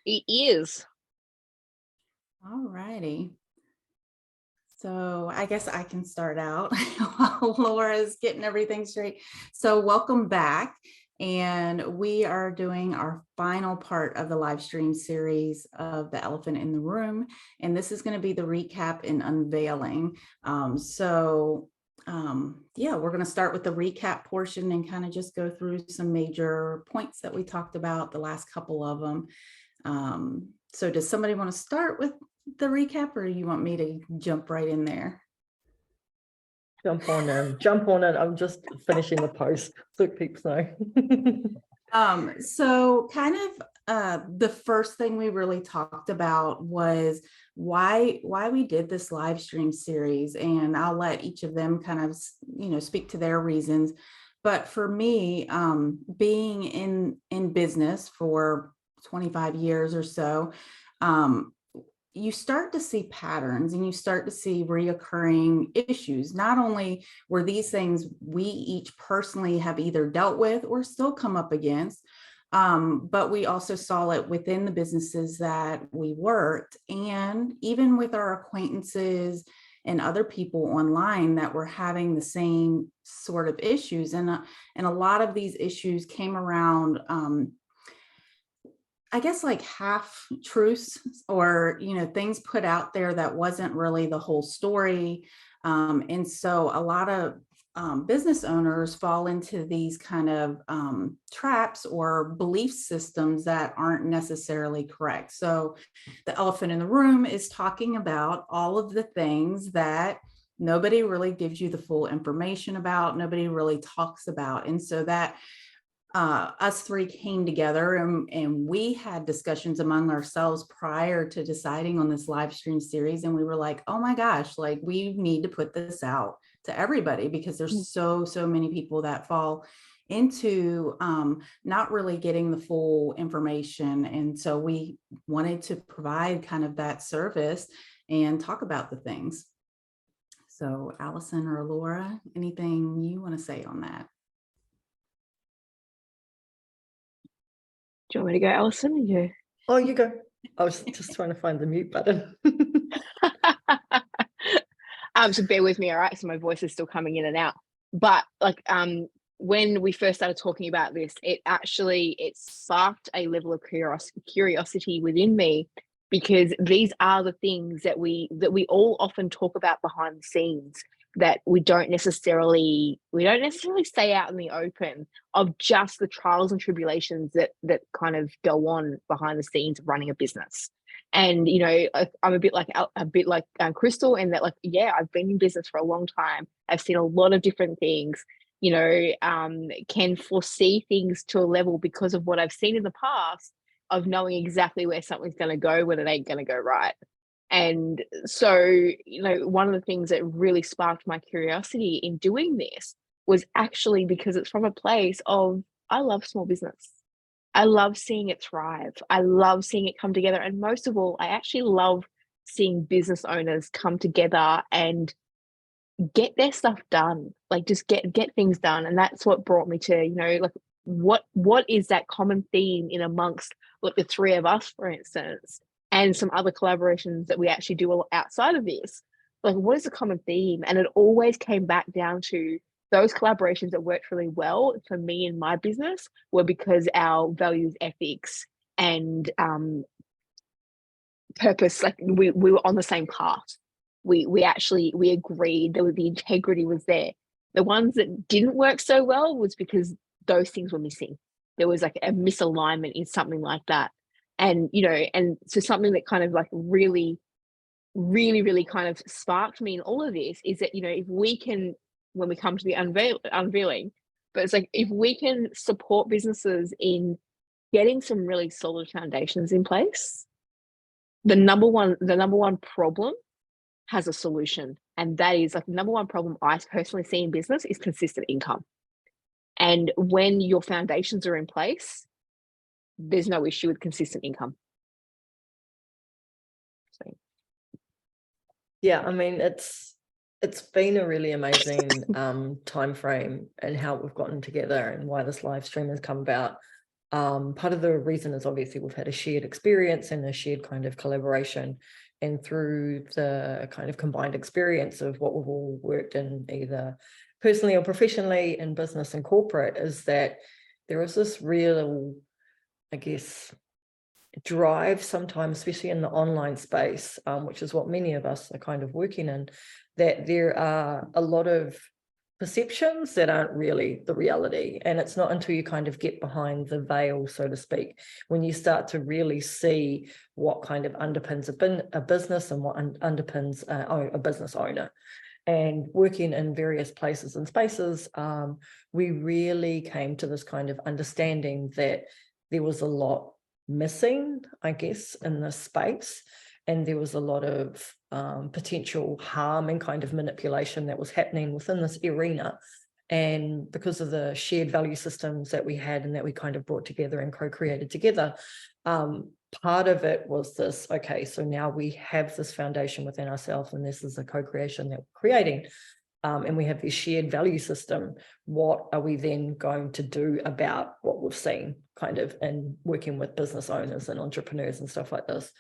It is. All righty. So I guess I can start out while Laura's getting everything straight. So welcome back. And we are doing our final part of the live stream series of The Elephant in the Room. And this is going to be the recap and unveiling. Yeah, we're going to start with the recap portion and kind of just go through some major points that we talked about, the last couple of them. So does somebody want to start with the recap, or you want me to jump right in there? Jump on in. I'm just finishing the post so people know. So kind of the first thing we really talked about was why we did this live stream series, and I'll let each of them kind of, speak to their reasons. But for me, being in business for 25 years or so, you start to see patterns and you start to see reoccurring issues. Not only were these things we each personally have either dealt with or still come up against, but we also saw it within the businesses that we worked, and even with our acquaintances and other people online that were having the same sort of issues. And a lot of these issues came around, I guess, like half truths, or, things put out there that wasn't really the whole story. And so a lot of business owners fall into these kind of traps or belief systems that aren't necessarily correct. So the elephant in the room is talking about all of the things that nobody really gives you the full information about, nobody really talks about. And so that us three came together and we had discussions among ourselves prior to deciding on this live stream series. And we were like, oh my gosh, like we need to put this out to everybody, because there's so many people that fall into not really getting the full information. And so we wanted to provide kind of that service and talk about the things. So Allison or Laura, anything you want to say on that? Do you want me to go, Alison? Yeah. Oh, you go. I was just trying to find the mute button. So bear with me, all right? So my voice is still coming in and out. But when we first started talking about this, it sparked a level of curiosity within me, because these are the things that we all often talk about behind the scenes, that we don't necessarily say out in the open, of just the trials and tribulations that kind of go on behind the scenes of running a business. And I'm a bit like Crystal, in that, like, yeah, I've been in business for a long time. I've seen a lot of different things. Can foresee things to a level because of what I've seen in the past, of knowing exactly where something's going to go when it ain't going to go right. And so, one of the things that really sparked my curiosity in doing this was actually because it's from a place of, I love small business. I love seeing it thrive. I love seeing it come together. And most of all, I actually love seeing business owners come together and get their stuff done, like just get things done. And that's what brought me to, like, what is that common theme in amongst, like, the three of us, for instance, and some other collaborations that we actually do outside of this. Like, what is the common theme? And it always came back down to those collaborations that worked really well for me and my business were because our values, ethics, and purpose, like we were on the same path. We agreed, the integrity was there. The ones that didn't work so well was because those things were missing. There was like a misalignment in something like that. And and so something that kind of like really kind of sparked me in all of this is that, if we can, when we come to the unveiling, but it's like, if we can support businesses in getting some really solid foundations in place, the number one problem has a solution. And that is, like, the number one problem I personally see in business is consistent income. And when your foundations are in place, there's no issue with consistent income. So. Yeah, I mean, it's been a really amazing time frame, and how we've gotten together and why this live stream has come about. Part of the reason is obviously we've had a shared experience and a shared kind of collaboration, and through the kind of combined experience of what we've all worked in either personally or professionally in business and corporate, is that there is this real, I guess, drive sometimes, especially in the online space, which is what many of us are kind of working in, that there are a lot of perceptions that aren't really the reality. And it's not until you kind of get behind the veil, so to speak, when you start to really see what kind of underpins a business and what underpins a business owner. And working in various places and spaces, we really came to this kind of understanding that there was a lot missing, I guess, in this space. And there was a lot of potential harm and kind of manipulation that was happening within this arena. And because of the shared value systems that we had and that we kind of brought together and co-created together, part of it was this, okay, so now we have this foundation within ourselves, and this is a co-creation that we're creating. And we have this shared value system. What are we then going to do about what we've seen kind of in working with business owners and entrepreneurs and stuff like this?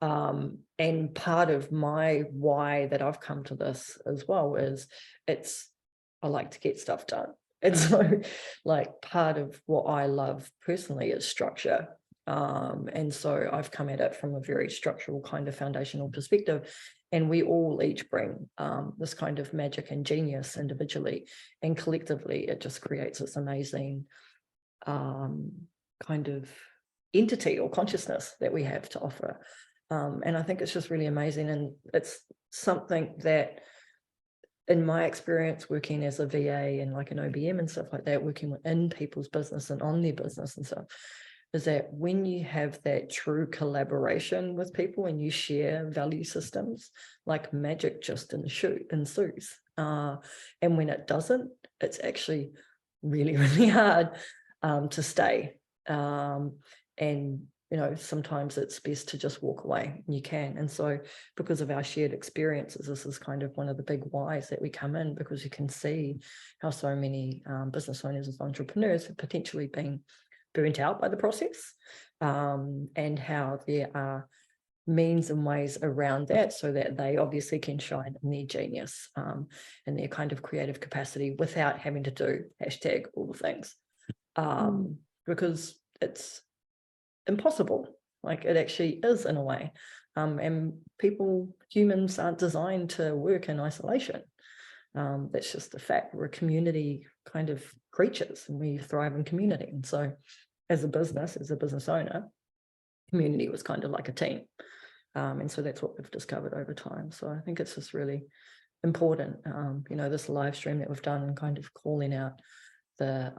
And part of my why that I've come to this as well is I like to get stuff done. And so like part of what I love personally is structure. And so I've come at it from a very structural kind of foundational perspective. And we all each bring this kind of magic and genius individually, and collectively it just creates this amazing kind of entity or consciousness that we have to offer. And I think it's just really amazing. And it's something that, in my experience working as a VA and like an OBM and stuff like that, working within people's business and on their business and stuff, is that when you have that true collaboration with people and you share value systems, like magic just ensues. And when it doesn't, it's actually really, really hard to stay. And you know, sometimes it's best to just walk away, and you can. And so because of our shared experiences, this is kind of one of the big whys that we come in, because you can see how so many business owners and entrepreneurs have potentially been burnt out by the process, and how there are means and ways around that so that they obviously can shine in their genius and their kind of creative capacity without having to do hashtag all the things, because it's impossible. Like it actually is in a way, and humans aren't designed to work in isolation. That's just the fact. We're community kind of creatures, and we thrive in community. And so as a business owner, community was kind of like a team, and so that's what we've discovered over time. So I think it's just really important, you know, this live stream that we've done, and kind of calling out the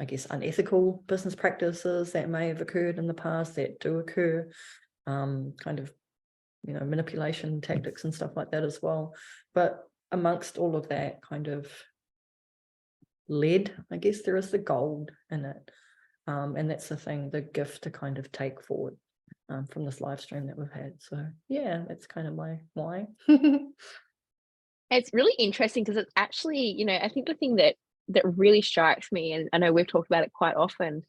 I guess unethical business practices that may have occurred in the past, that do occur, kind of, you know, manipulation tactics and stuff like that as well. But amongst all of that kind of lead, I guess there is the gold in it, and that's the thing, the gift to kind of take forward from this live stream that we've had. So yeah, that's kind of my why. It's really interesting because it's actually, you know, I think the thing that really strikes me, and I know we've talked about it quite often,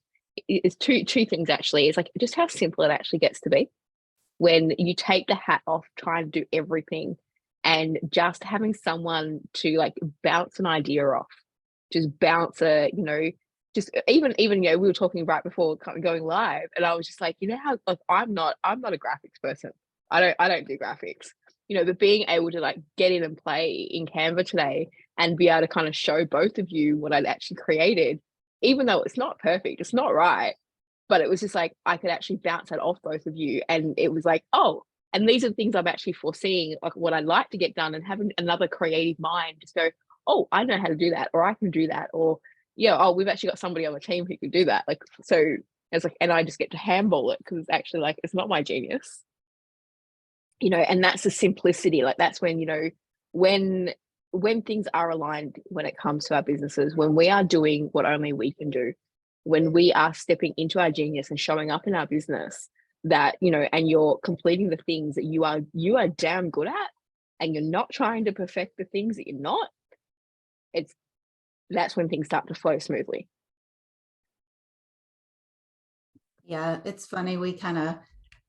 is two things actually. It's like just how simple it actually gets to be when you take the hat off trying to do everything, and just having someone to like bounce an idea off, just bounce a, you know, just even you know, we were talking right before going live, and I was just like, you know how, like, I'm not a graphics person. I don't do graphics, you know, but being able to like get in and play in Canva today and be able to kind of show both of you what I'd actually created, even though it's not perfect, it's not right, but it was just like I could actually bounce that off both of you, and it was like, oh, and these are the things I'm actually foreseeing, like what I'd like to get done, and having another creative mind just go, oh, I know how to do that, or I can do that, or yeah, oh, we've actually got somebody on the team who can do that. Like, so it's like, and I just get to handball it because it's actually like, it's not my genius, you know. And that's the simplicity. Like that's when, you know, when things are aligned, when it comes to our businesses, when we are doing what only we can do, when we are stepping into our genius and showing up in our business, that, you know, and you're completing the things that you are damn good at, and you're not trying to perfect the things that you're not, that's when things start to flow smoothly. Yeah, it's funny. We kind of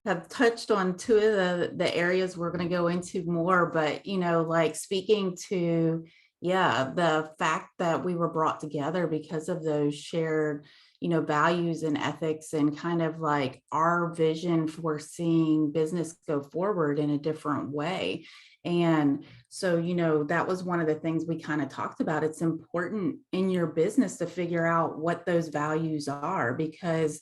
have touched on two of the areas we're going to go into more, but like speaking to, yeah, the fact that we were brought together because of those shared, values and ethics, and kind of like our vision for seeing business go forward in a different way. And so, that was one of the things we kind of talked about. It's important in your business to figure out what those values are, because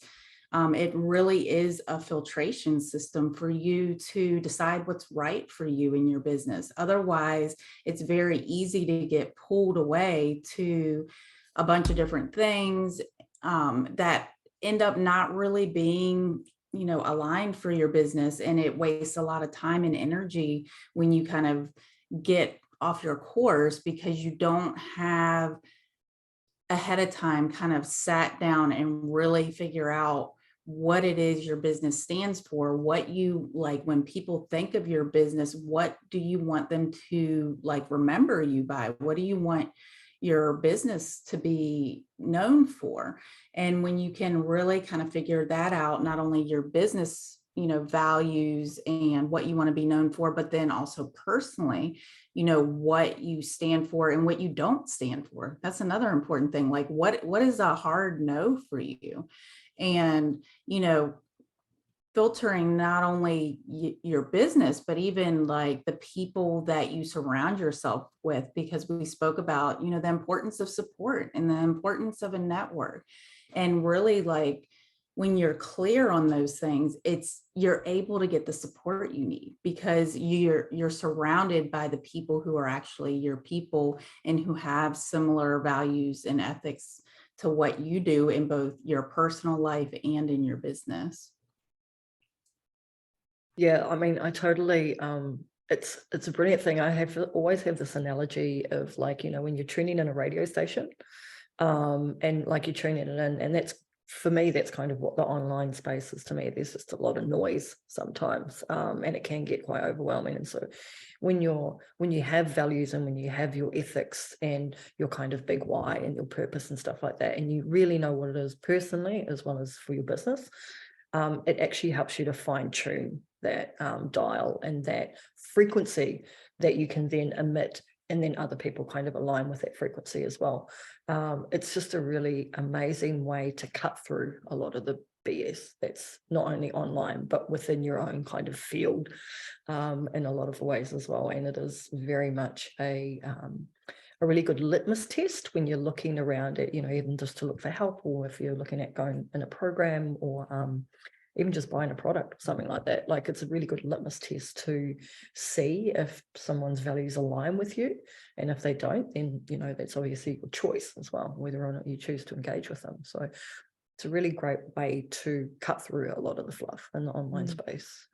it really is a filtration system for you to decide what's right for you in your business. Otherwise, it's very easy to get pulled away to a bunch of different things that end up not really being aligned for your business. And it wastes a lot of time and energy when you kind of get off your course because you don't have ahead of time kind of sat down and really figure out what it is your business stands for, what you like when people think of your business, what do you want them to like remember you by? What do you want your business to be known for? And when you can really kind of figure that out, not only your business values and what you want to be known for, but then also personally, what you stand for and what you don't stand for. That's another important thing. Like what is a hard no for you? And filtering not only your business, but even like the people that you surround yourself with, because we spoke about the importance of support and the importance of a network. And really, like, when you're clear on those things, you're able to get the support you need because you're surrounded by the people who are actually your people and who have similar values and ethics to what you do in both your personal life and in your business. Yeah, I mean, I totally, it's a brilliant thing. I always have this analogy of like, when you're tuning in a radio station, and like you're tuning it in, and that's, for me, that's kind of what the online space is to me. There's just a lot of noise sometimes, and it can get quite overwhelming. And so when you have values and when you have your ethics and your kind of big why and your purpose and stuff like that, and you really know what it is personally as well as for your business, it actually helps you to fine tune that dial and that frequency that you can then emit, and then other people kind of align with that frequency as well. It's just a really amazing way to cut through a lot of the BS that's not only online, but within your own kind of field in a lot of ways as well. And it is very much a really good litmus test when you're looking around at, even just to look for help, or if you're looking at going in a program, or even just buying a product or something like that. Like, it's a really good litmus test to see if someone's values align with you. And if they don't, then, that's obviously your choice as well, whether or not you choose to engage with them. So it's a really great way to cut through a lot of the fluff in the online space,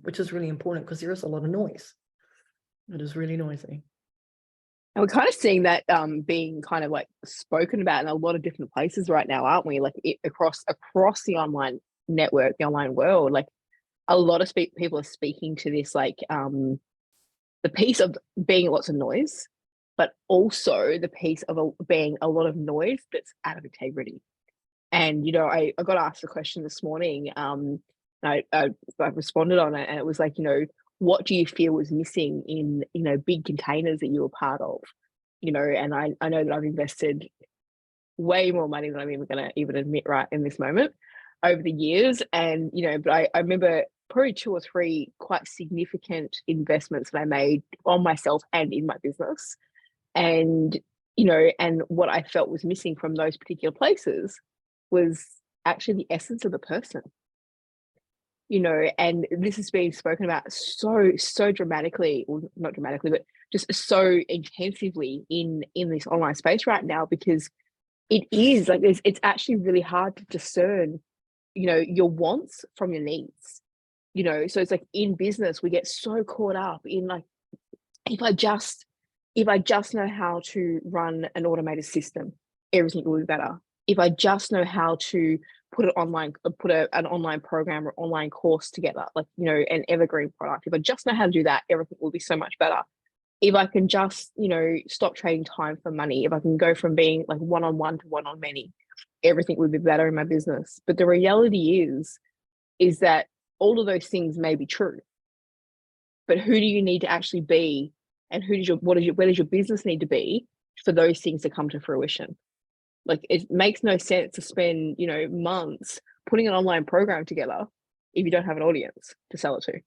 which is really important because there is a lot of noise. It is really noisy. And we're kind of seeing that being kind of like spoken about in a lot of different places right now, aren't we? Like across the online network, the online world, like a lot of people are speaking to this, like the piece of being lots of noise, but also the piece of being a lot of noise that's out of integrity. And I got asked a question this morning, I responded on it, and it was like, what do you feel was missing in big containers that you were part of? And I know that I've invested way more money than I'm even going to even admit right in this moment over the years. And but I remember probably 2 or 3 quite significant investments that I made on myself and in my business. And and what I felt was missing from those particular places was actually the essence of the person. And this has been spoken about so dramatically, or not dramatically, but just so intensively in this online space right now, because it is like it's actually really hard to discern your wants from your needs. So it's like in business we get so caught up in like, if I just know how to run an automated system, everything will be better. If I just know how to put an online program or online course together, like an evergreen product, if I just know how to do that, everything will be so much better. If I can just stop trading time for money, if I can go from being like one-on-one to one-on-many, everything would be better in my business. But the reality is that all of those things may be true. But who do you need to actually be, and where does your business need to be for those things to come to fruition? Like, it makes no sense to spend, months putting an online program together if you don't have an audience to sell it to.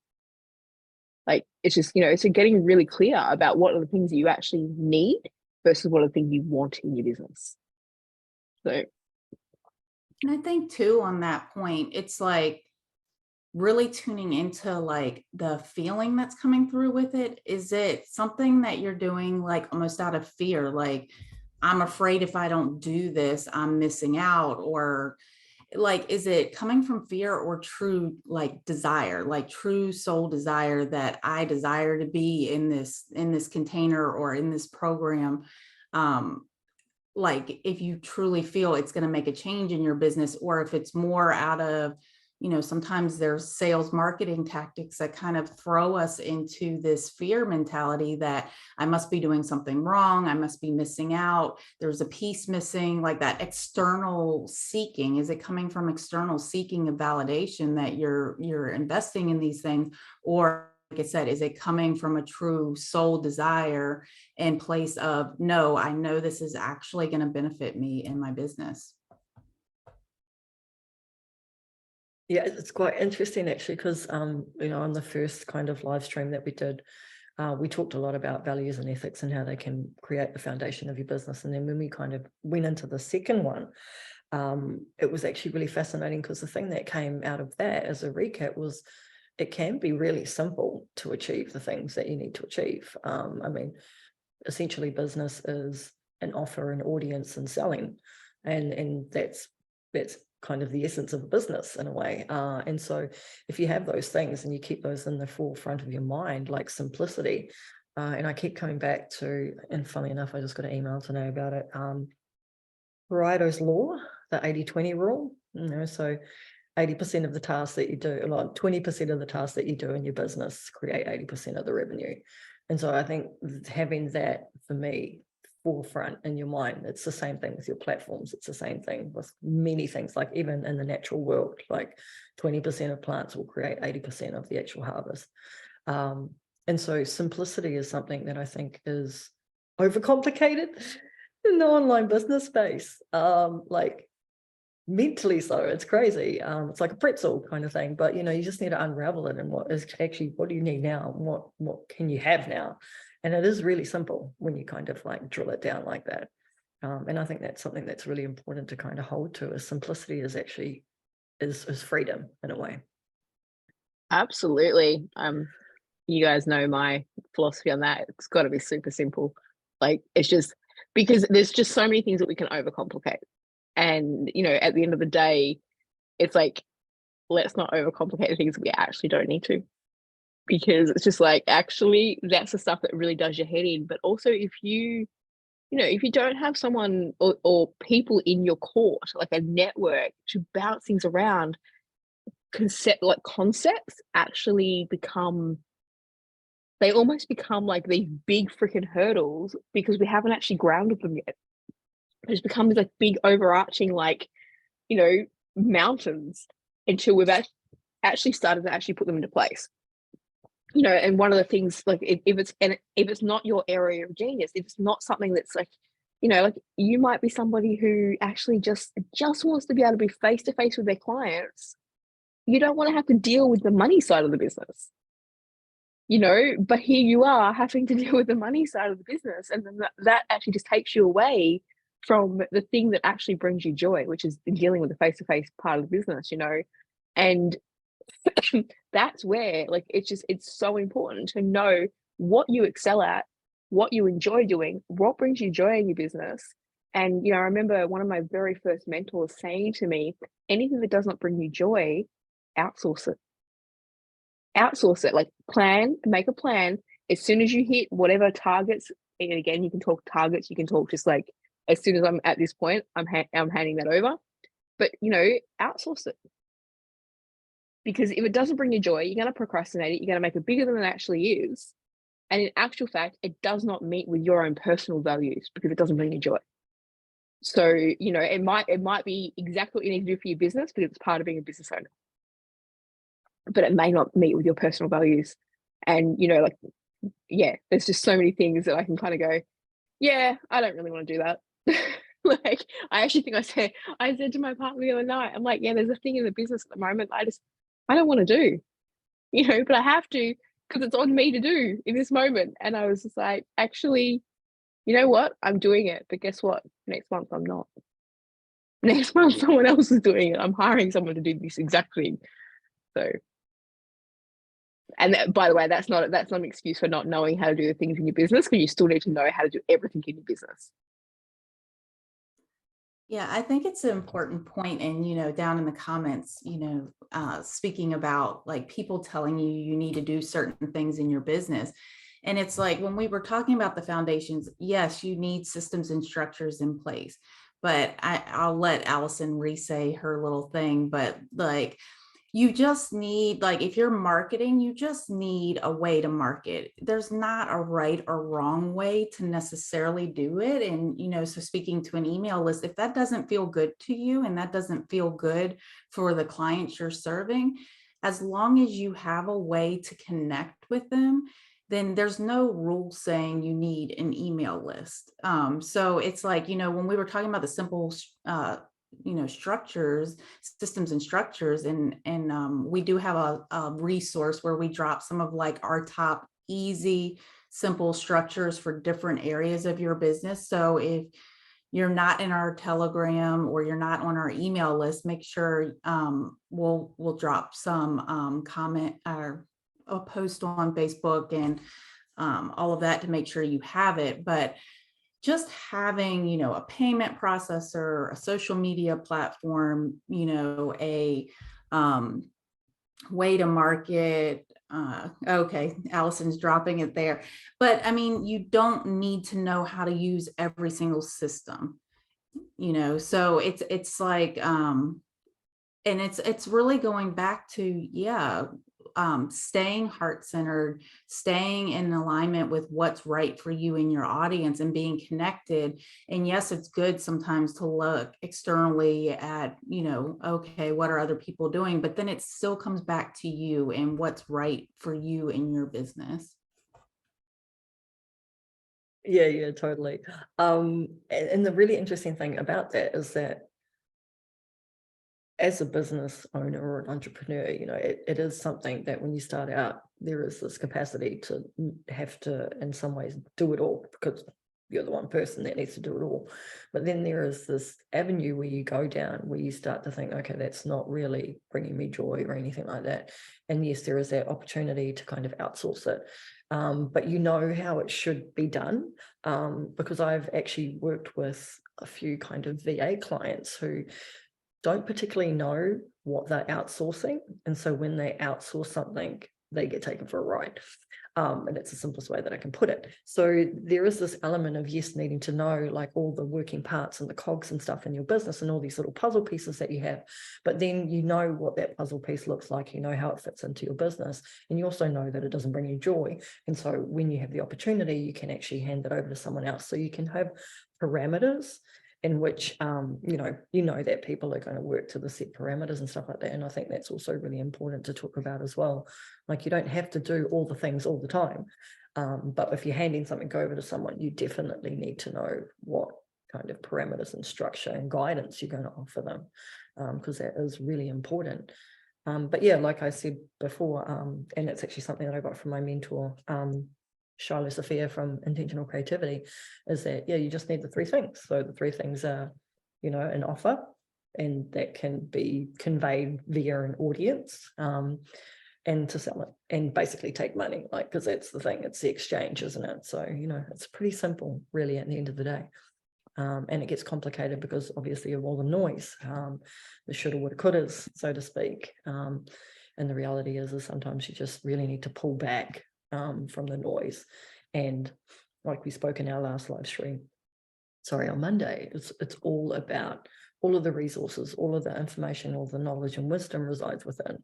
Like, it's just, so getting really clear about what are the things that you actually need versus what are the things you want in your business. So, and I think too, on that point, it's like really tuning into like the feeling that's coming through with it. Is it something that you're doing like almost out of fear? Like, I'm afraid if I don't do this, I'm missing out, or like, is it coming from fear or true like desire, like true soul desire that I desire to be in this container or in this program? Like, if you truly feel it's going to make a change in your business, or if it's more out of, sometimes there's sales marketing tactics that kind of throw us into this fear mentality that I must be doing something wrong, I must be missing out, there's a piece missing, like that external seeking. Is it coming from external seeking of validation that you're investing in these things? Or like I said, is it coming from a true soul desire in place of, no, I know this is actually going to benefit me in my business? Yeah, it's quite interesting actually, because on the first kind of live stream that we did, we talked a lot about values and ethics and how they can create the foundation of your business. And then when we kind of went into the second one, it was actually really fascinating, because the thing that came out of that as a recap was it can be really simple to achieve the things that you need to achieve. I mean, essentially business is an offer, an audience, and selling, and that's kind of the essence of a business in a way. And so if you have those things and you keep those in the forefront of your mind, like simplicity, and I keep coming back to, and funnily enough, I just got an email today about it, Pareto's law, the 80-20 rule, so 80% of the tasks that you do, like 20% of the tasks that you do in your business create 80% of the revenue. And so I think having that, for me, forefront in your mind, it's the same thing with your platforms. It's the same thing with many things, like even in the natural world, like 20% of plants will create 80% of the actual harvest. And so simplicity is something that I think is overcomplicated in the online business space. Like, mentally so, it's crazy. It's like a pretzel kind of thing, but you just need to unravel it, and what do you need now, what can you have now? And it is really simple when you kind of like drill it down like that. And I think that's something that's really important to kind of hold to, is simplicity is actually is freedom in a way. absolutely. You guys know my philosophy on that. It's got to be super simple. Like, it's just because there's just so many things that we can overcomplicate. And, at the end of the day, it's like, let's not overcomplicate things we actually don't need to. Because it's just like, actually, that's the stuff that really does your head in. But also, if you don't have someone or people in your court, like a network to bounce things around, concepts actually almost become like these big freaking hurdles, because we haven't actually grounded them yet. It's become like big overarching, like, mountains, until we've actually started to actually put them into place. And one of the things, like, if it's not your area of genius, if it's not something that's like, like, you might be somebody who actually just wants to be able to be face to face with their clients. You don't want to have to deal with the money side of the business, but here you are having to deal with the money side of the business, and then that actually just takes you away from the thing that actually brings you joy, which is dealing with the face-to-face part of the business, and that's where, like, it's so important to know what you excel at, what you enjoy doing, what brings you joy in your business. And I remember one of my very first mentors saying to me, anything that does not bring you joy, outsource it. Like, make a plan. As soon as you hit whatever targets, and again, you can talk targets, you can talk just like, as soon as I'm at this point, I'm handing that over. But outsource it, because if it doesn't bring you joy, you're going to procrastinate it. You're going to make it bigger than it actually is, and in actual fact, it does not meet with your own personal values, because it doesn't bring you joy. So, you know, it might be exactly what you need to do for your business because it's part of being a business owner, but it may not meet with your personal values. And, you know, like, yeah, there's just so many things that I can kind of go, yeah, I don't really want to do that. Like, I actually think I said to my partner the other night, I'm like, yeah, there's a thing in the business at the moment I don't want to do, you know, but I have to because it's on me to do in this moment. And I was just like, actually, you know what? I'm doing it, but guess what? Next month I'm not. Next month someone else is doing it. I'm hiring someone to do this exact thing. So, and by the way, that's not an excuse for not knowing how to do the things in your business, because you still need to know how to do everything in your business. Yeah, I think it's an important point. And, you know, down in the comments, you know, speaking about like people telling you you need to do certain things in your business. And it's like when we were talking about the foundations, yes, you need systems and structures in place. But I'll let Allison re-say her little thing, but like, you just need, like, if you're marketing, you just need a way to market. There's not a right or wrong way to necessarily do it. And, you know, so speaking to an email list, if that doesn't feel good to you and that doesn't feel good for the clients you're serving, as long as you have a way to connect with them, then there's no rule saying you need an email list. So it's like, you know, when we were talking about the simple, you know, structures, systems and structures, and we do have a resource where we drop some of like our top easy, simple structures for different areas of your business. So if you're not in our Telegram or you're not on our email list, make sure we'll drop some comment or a post on Facebook and all of that to make sure you have it. But just having, you know, a payment processor, a social media platform, you know, a way to market. Okay, Allison's dropping it there. But I mean, you don't need to know how to use every single system, you know, so it's like, and it's really going back to, yeah, staying heart-centered, staying in alignment with what's right for you and your audience and being connected. And yes, it's good sometimes to look externally at, you know, okay, what are other people doing? But then it still comes back to you and what's right for you and your business. Yeah, totally. And the really interesting thing about that is that as a business owner or an entrepreneur, you know, it is something that when you start out, there is this capacity to have to, in some ways, do it all because you're the one person that needs to do it all. But then there is this avenue where you go down where you start to think, okay, that's not really bringing me joy or anything like that. And yes, there is that opportunity to kind of outsource it. But you know how it should be done, because I've actually worked with a few kind of VA clients who don't particularly know what they're outsourcing. And so when they outsource something, they get taken for a ride. And it's the simplest way that I can put it. So there is this element of, yes, needing to know like all the working parts and the cogs and stuff in your business and all these little puzzle pieces that you have. But then you know what that puzzle piece looks like, you know how it fits into your business. And you also know that it doesn't bring you joy. And so when you have the opportunity, you can actually hand it over to someone else. So you can have parameters in which, you know that people are going to work to the set parameters and stuff like that. And I think that's also really important to talk about as well. Like you don't have to do all the things all the time. But if you're handing something over to someone, you definitely need to know what kind of parameters and structure and guidance you're going to offer them, because that is really important. But yeah, like I said before, and it's actually something that I got from my mentor, Shiloh Sophia from Intentional Creativity, is that, yeah, you just need the three things. So the three things are, you know, an offer, and that can be conveyed via an audience, and to sell it and basically take money, like, because that's the thing, it's the exchange, isn't it? So, you know, it's pretty simple really at the end of the day. And it gets complicated because obviously of all the noise, the shoulda, woulda, couldas, so to speak. And the reality is sometimes you just really need to pull back from the noise. And like we spoke in our last live stream, on Monday, it's all about all of the resources, all of the information, all the knowledge and wisdom resides within.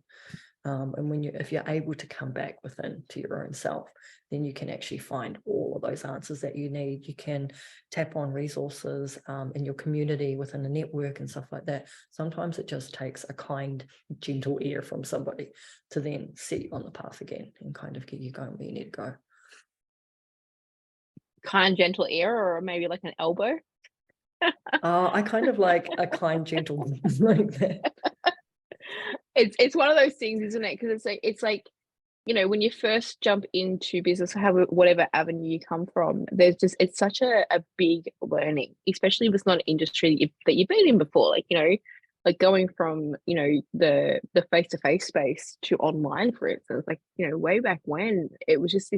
And when if you're able to come back within to your own self, then you can actually find all of those answers that you need. You can tap on resources in your community, within a network and stuff like that. Sometimes it just takes a kind, gentle ear from somebody to then set you on the path again and kind of get you going where you need to go. Kind, gentle ear, or maybe like an elbow? I kind of like a kind, gentle like that. It's one of those things, isn't it? Because it's like, you know, when you first jump into business, whatever avenue you come from, it's such a big learning, especially if it's not an industry that you've been in before. Like, you know, like going from, you know, the face-to-face space to online, for instance, like, you know, way back when, it was just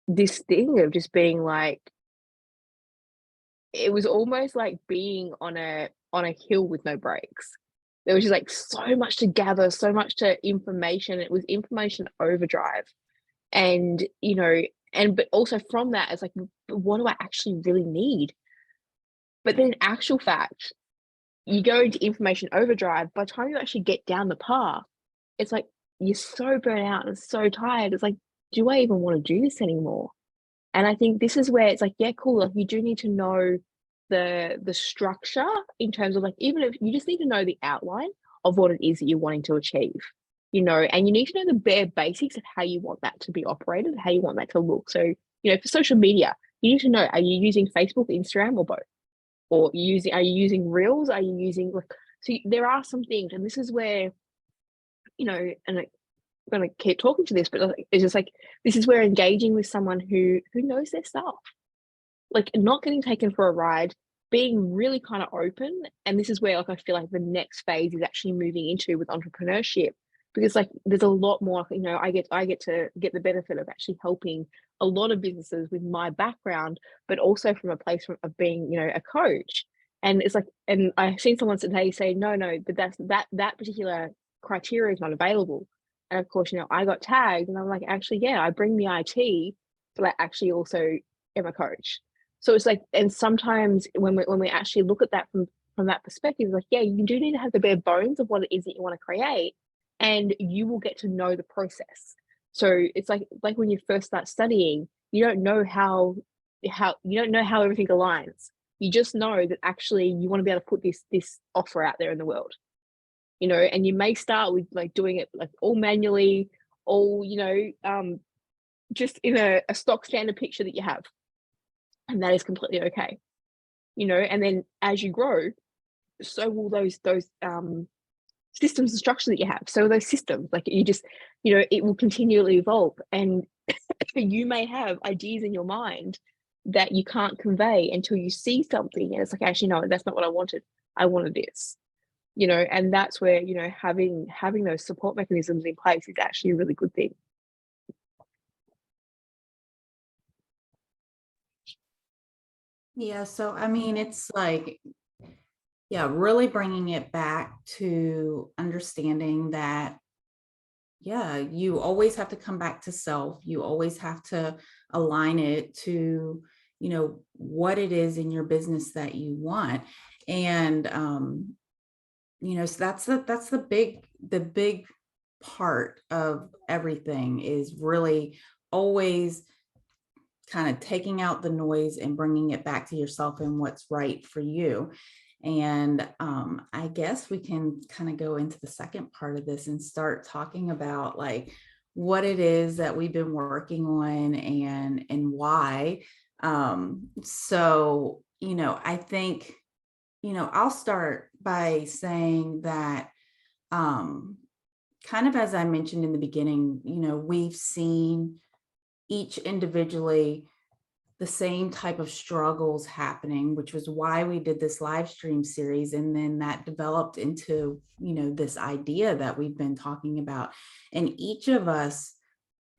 this thing of just being like, it was almost like being on a hill with no brakes. There was just like so much to gather, so much information. It was information overdrive. And, you know, but also from that, it's like, what do I actually really need? But then in actual fact, you go into information overdrive, by the time you actually get down the path, it's like you're so burnt out and so tired. It's like, do I even want to do this anymore? And I think this is where it's like, yeah, cool. Like, you do need to know the structure, in terms of, like, even if you just need to know the outline of what it is that you're wanting to achieve, you know, and you need to know the bare basics of how you want that to be operated, how you want that to look. So, you know, for social media, you need to know, are you using Facebook, Instagram, or both? Or are you using Reels? Are you using, like, so there are some things, and this is where, you know, and I'm going to keep talking to this, but it's just like, this is where engaging with someone who knows their stuff, like, not getting taken for a ride, being really kind of open. And this is where, like, I feel like the next phase is actually moving into with entrepreneurship, because, like, there's a lot more, you know, I get to get the benefit of actually helping a lot of businesses with my background, but also from a place of being, you know, a coach. And it's like, and I've seen someone today say, no, but that particular criteria is not available. And of course, you know, I got tagged, and I'm like, actually, yeah, I bring the IT, but I actually also am a coach. So it's like, and sometimes when we actually look at that from that perspective, like, yeah, you do need to have the bare bones of what it is that you want to create, and you will get to know the process. So it's like when you first start studying, you don't know how you don't know how everything aligns. You just know that actually you want to be able to put this offer out there in the world, you know, and you may start with, like, doing it, like, all manually, all, you know, just in a stock standard picture that you have. And that is completely okay, you know. And then as you grow, so will those systems and structure that you have. So those systems, like, you just, you know, it will continually evolve, and you may have ideas in your mind that you can't convey until you see something, and it's like, actually, no, that's not what I wanted. I wanted this, you know. And that's where, you know, having those support mechanisms in place is actually a really good thing. Yeah, so I mean, it's like, yeah, really bringing it back to understanding that, yeah, you always have to come back to self. You always have to align it to, you know, what it is in your business that you want. And you know, so that's the big part of everything, is really always kind of taking out the noise and bringing it back to yourself and what's right for you. And I guess we can kind of go into the second part of this and start talking about, like, what it is that we've been working on and why. So, you know, I think, you know, I'll start by saying that, kind of as I mentioned in the beginning, you know, we've seen each individually the same type of struggles happening, which was why we did this live stream series. And then that developed into, you know, this idea that we've been talking about. And each of us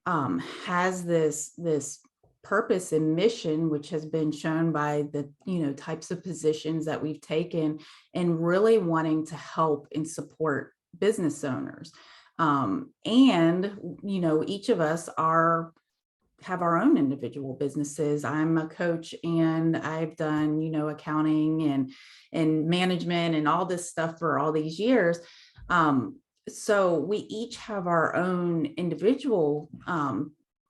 has this purpose and mission, which has been shown by the, you know, types of positions that we've taken, and really wanting to help and support business owners. And, you know, each of us are have our own individual businesses. I'm a coach and I've done, accounting and management and all this stuff for all these years. So we each have our own individual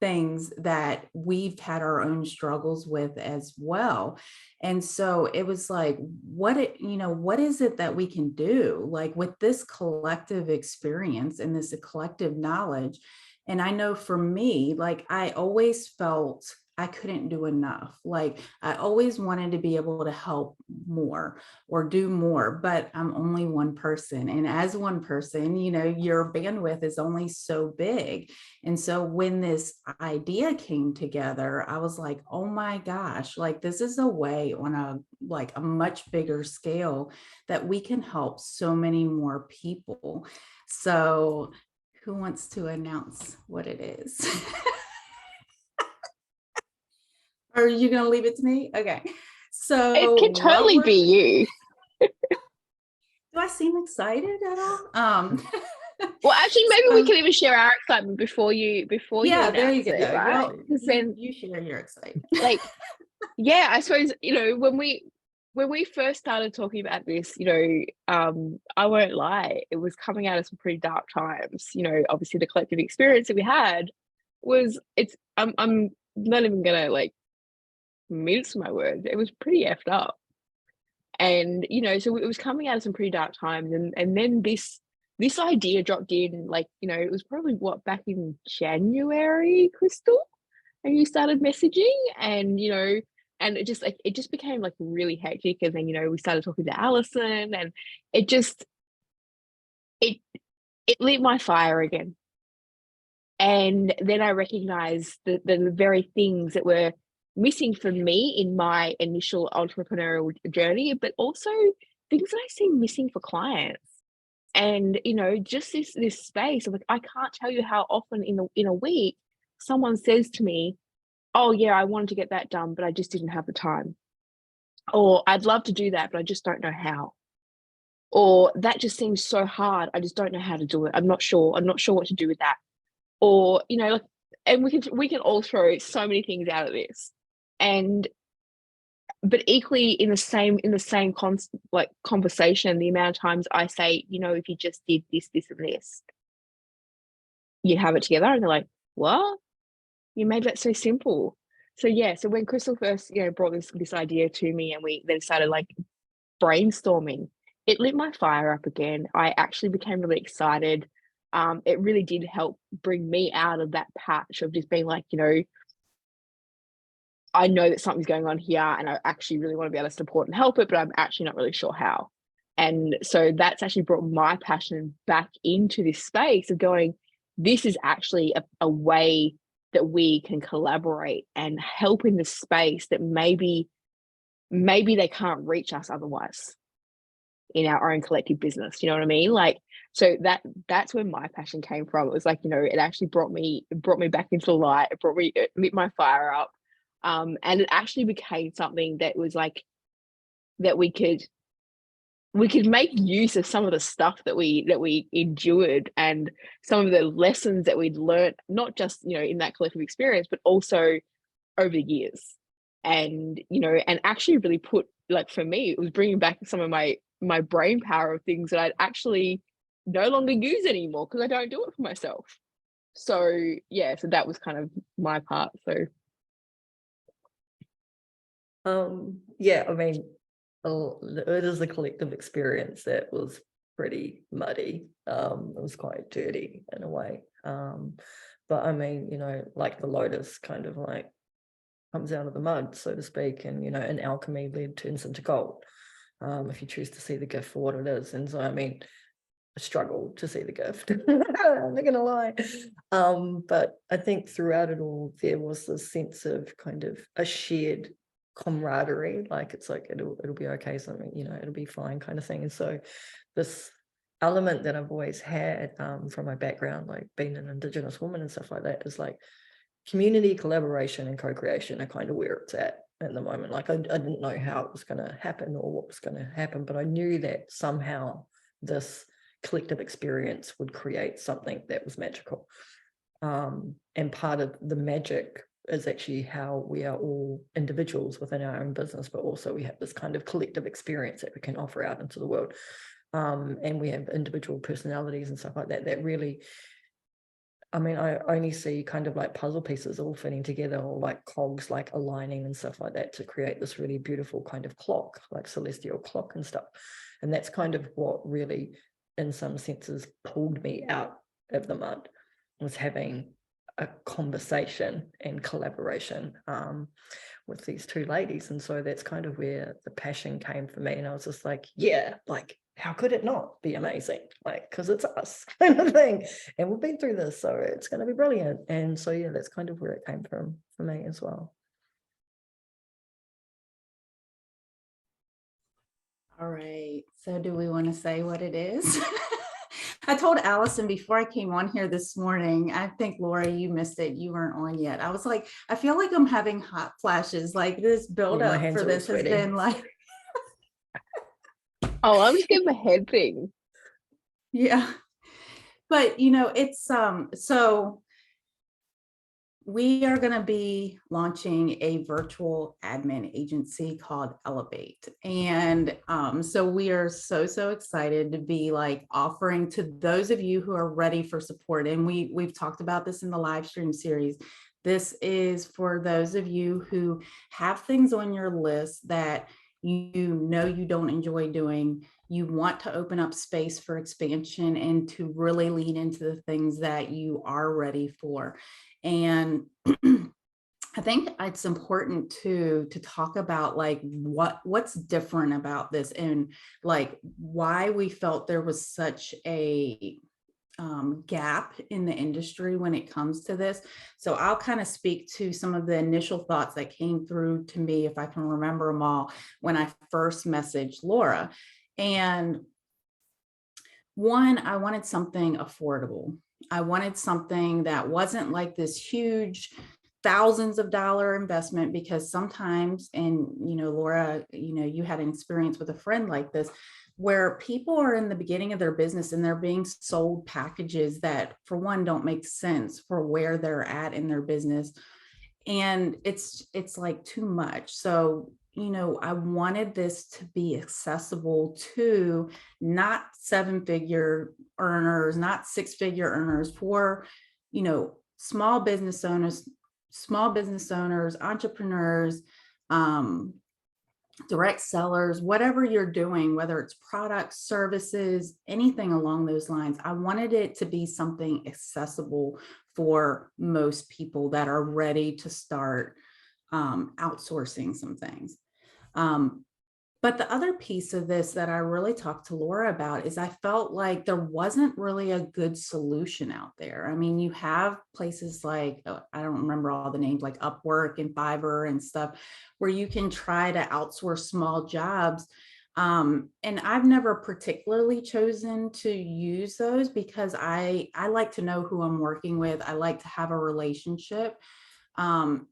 things that we've had our own struggles with as well. And so it was like, what is it that we can do, like with this collective experience and this collective knowledge? And I know for me, like I always felt I couldn't do enough. Like I always wanted to be able to help more or do more, but I'm only one person. And as one person, your bandwidth is only so big. And so when this idea came together, I was like, oh my gosh, like this is a way on a much bigger scale that we can help so many more people. So who wants to announce what it is? Or are you going to leave it to me? Okay. So it can totally be you. Do I seem excited at all? Well, actually, maybe we can even share our excitement before you Yeah, there you announce go. it, right? Well, Then you share your excitement. like, yeah, I suppose, when we first started talking about this, I won't lie, it was coming out of some pretty dark times. Obviously the collective experience that we had was I'm not even gonna like mince my words. It was pretty effed up. And so it was coming out of some pretty dark times, and then this idea dropped in, like, it was probably back in January, Crystal, and you started messaging, and and it just became like really hectic. And then we started talking to Alison, and it just it lit my fire again. And then I recognized the very things that were missing for me in my initial entrepreneurial journey, but also things that I see missing for clients. And just this space of like, I can't tell you how often in a week someone says to me, oh yeah, I wanted to get that done, but I just didn't have the time. Or I'd love to do that, but I just don't know how. Or that just seems so hard, I just don't know how to do it. I'm not sure what to do with that. Or like, and we can all throw so many things out of this. And but equally in the same conversation, the amount of times I say, if you just did this, this, and this, you'd have it together. And they're like, what? You made that so simple. So yeah, so when Crystal first, brought this idea to me, and we then started like brainstorming, it lit my fire up again. I actually became really excited. It really did help bring me out of that patch of just being like, I know that something's going on here, and I actually really want to be able to support and help it, but I'm actually not really sure how. And so that's actually brought my passion back into this space of going, this is actually a way that we can collaborate and help in this space that maybe they can't reach us otherwise in our own collective business. You know what I mean? Like, so that's where my passion came from. It was like, it actually brought me back into the light. It lit my fire up. And it actually became something that was like, that we could make use of some of the stuff that we endured, and some of the lessons that we'd learned, not just in that collective experience, but also over the years. And and actually really put, like, for me, it was bringing back some of my brain power of things that I'd actually no longer use anymore because I don't do it for myself. So yeah, so that was kind of my part. So yeah, I mean, it is a collective experience that was pretty muddy. It was quite dirty in a way. But I mean, like the lotus kind of like comes out of the mud, so to speak, and in alchemy, lead turns into gold. If you choose to see the gift for what it is. And so, I mean, I struggle to see the gift. I'm not gonna lie. But I think throughout it all, there was this sense of kind of a shared camaraderie, like it's like it'll be okay, something, it'll be fine kind of thing. And so this element that I've always had from my background, like being an Indigenous woman and stuff like that, is like community collaboration and co-creation are kind of where it's at the moment. Like I didn't know how it was going to happen or what was going to happen, but I knew that somehow this collective experience would create something that was magical. And part of the magic is actually how we are all individuals within our own business, but also we have this kind of collective experience that we can offer out into the world. And we have individual personalities and stuff like that, that really, I mean, I only see kind of like puzzle pieces all fitting together, or like cogs like aligning and stuff like that to create this really beautiful kind of clock, like celestial clock and stuff. And that's kind of what really, in some senses, pulled me out of the mud, was having a conversation and collaboration with these two ladies. And so that's kind of where the passion came for me. And I was just like, yeah, like, how could it not be amazing? Like, because it's us kind of thing. And we've been through this, so it's going to be brilliant. And so, yeah, that's kind of where it came from for me as well. All right. So do we want to say what it is? I told Allison before I came on here this morning, I think, Laura, you missed it. You weren't on yet. I was like, I feel like I'm having hot flashes. Like this build up for this has been like. Oh, I'm just getting my head thing. Yeah. But, you know, it's so we are going to be launching a virtual admin agency called Elevate. And so we are so excited to be like offering to those of you who are ready for support. And we've talked about this in the live stream series. This is for those of you who have things on your list that you know you don't enjoy doing. You want to open up space for expansion and to really lean into the things that you are ready for. And I think it's important to talk about like what's different about this, and like why we felt there was such a gap in the industry when it comes to this. So I'll kind of speak to some of the initial thoughts that came through to me, if I can remember them all, when I first messaged Laura. And one, I wanted something affordable. I wanted something that wasn't like this huge thousands of dollar investment, because sometimes, and you know, Laura, you know, you had an experience with a friend like this, where people are in the beginning of their business and they're being sold packages that, for one, don't make sense for where they're at in their business. And it's like too much. So, you know, I wanted this to be accessible to not 7-figure earners, not 6-figure earners, for, you know, small business owners, entrepreneurs, direct sellers, whatever you're doing, whether it's products, services, anything along those lines. I wanted it to be something accessible for most people that are ready to start outsourcing some things. But the other piece of this that I really talked to Laura about is I felt like there wasn't really a good solution out there. I mean, you have places like, I don't remember all the names, like Upwork and Fiverr and stuff, where you can try to outsource small jobs. And I've never particularly chosen to use those because I like to know who I'm working with. I like to have a relationship. And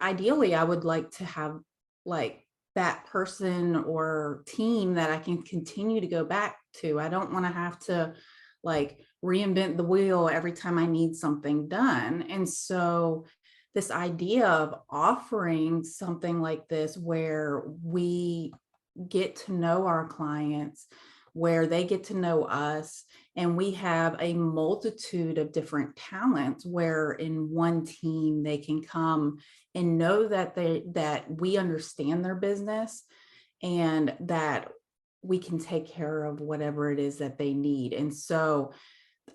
ideally, I would like to have like that person or team that I can continue to go back to. I don't want to have to like reinvent the wheel every time I need something done. And so this idea of offering something like this, where we get to know our clients, where they get to know us, and we have a multitude of different talents, where in one team they can come and know that we understand their business and that we can take care of whatever it is that they need. And so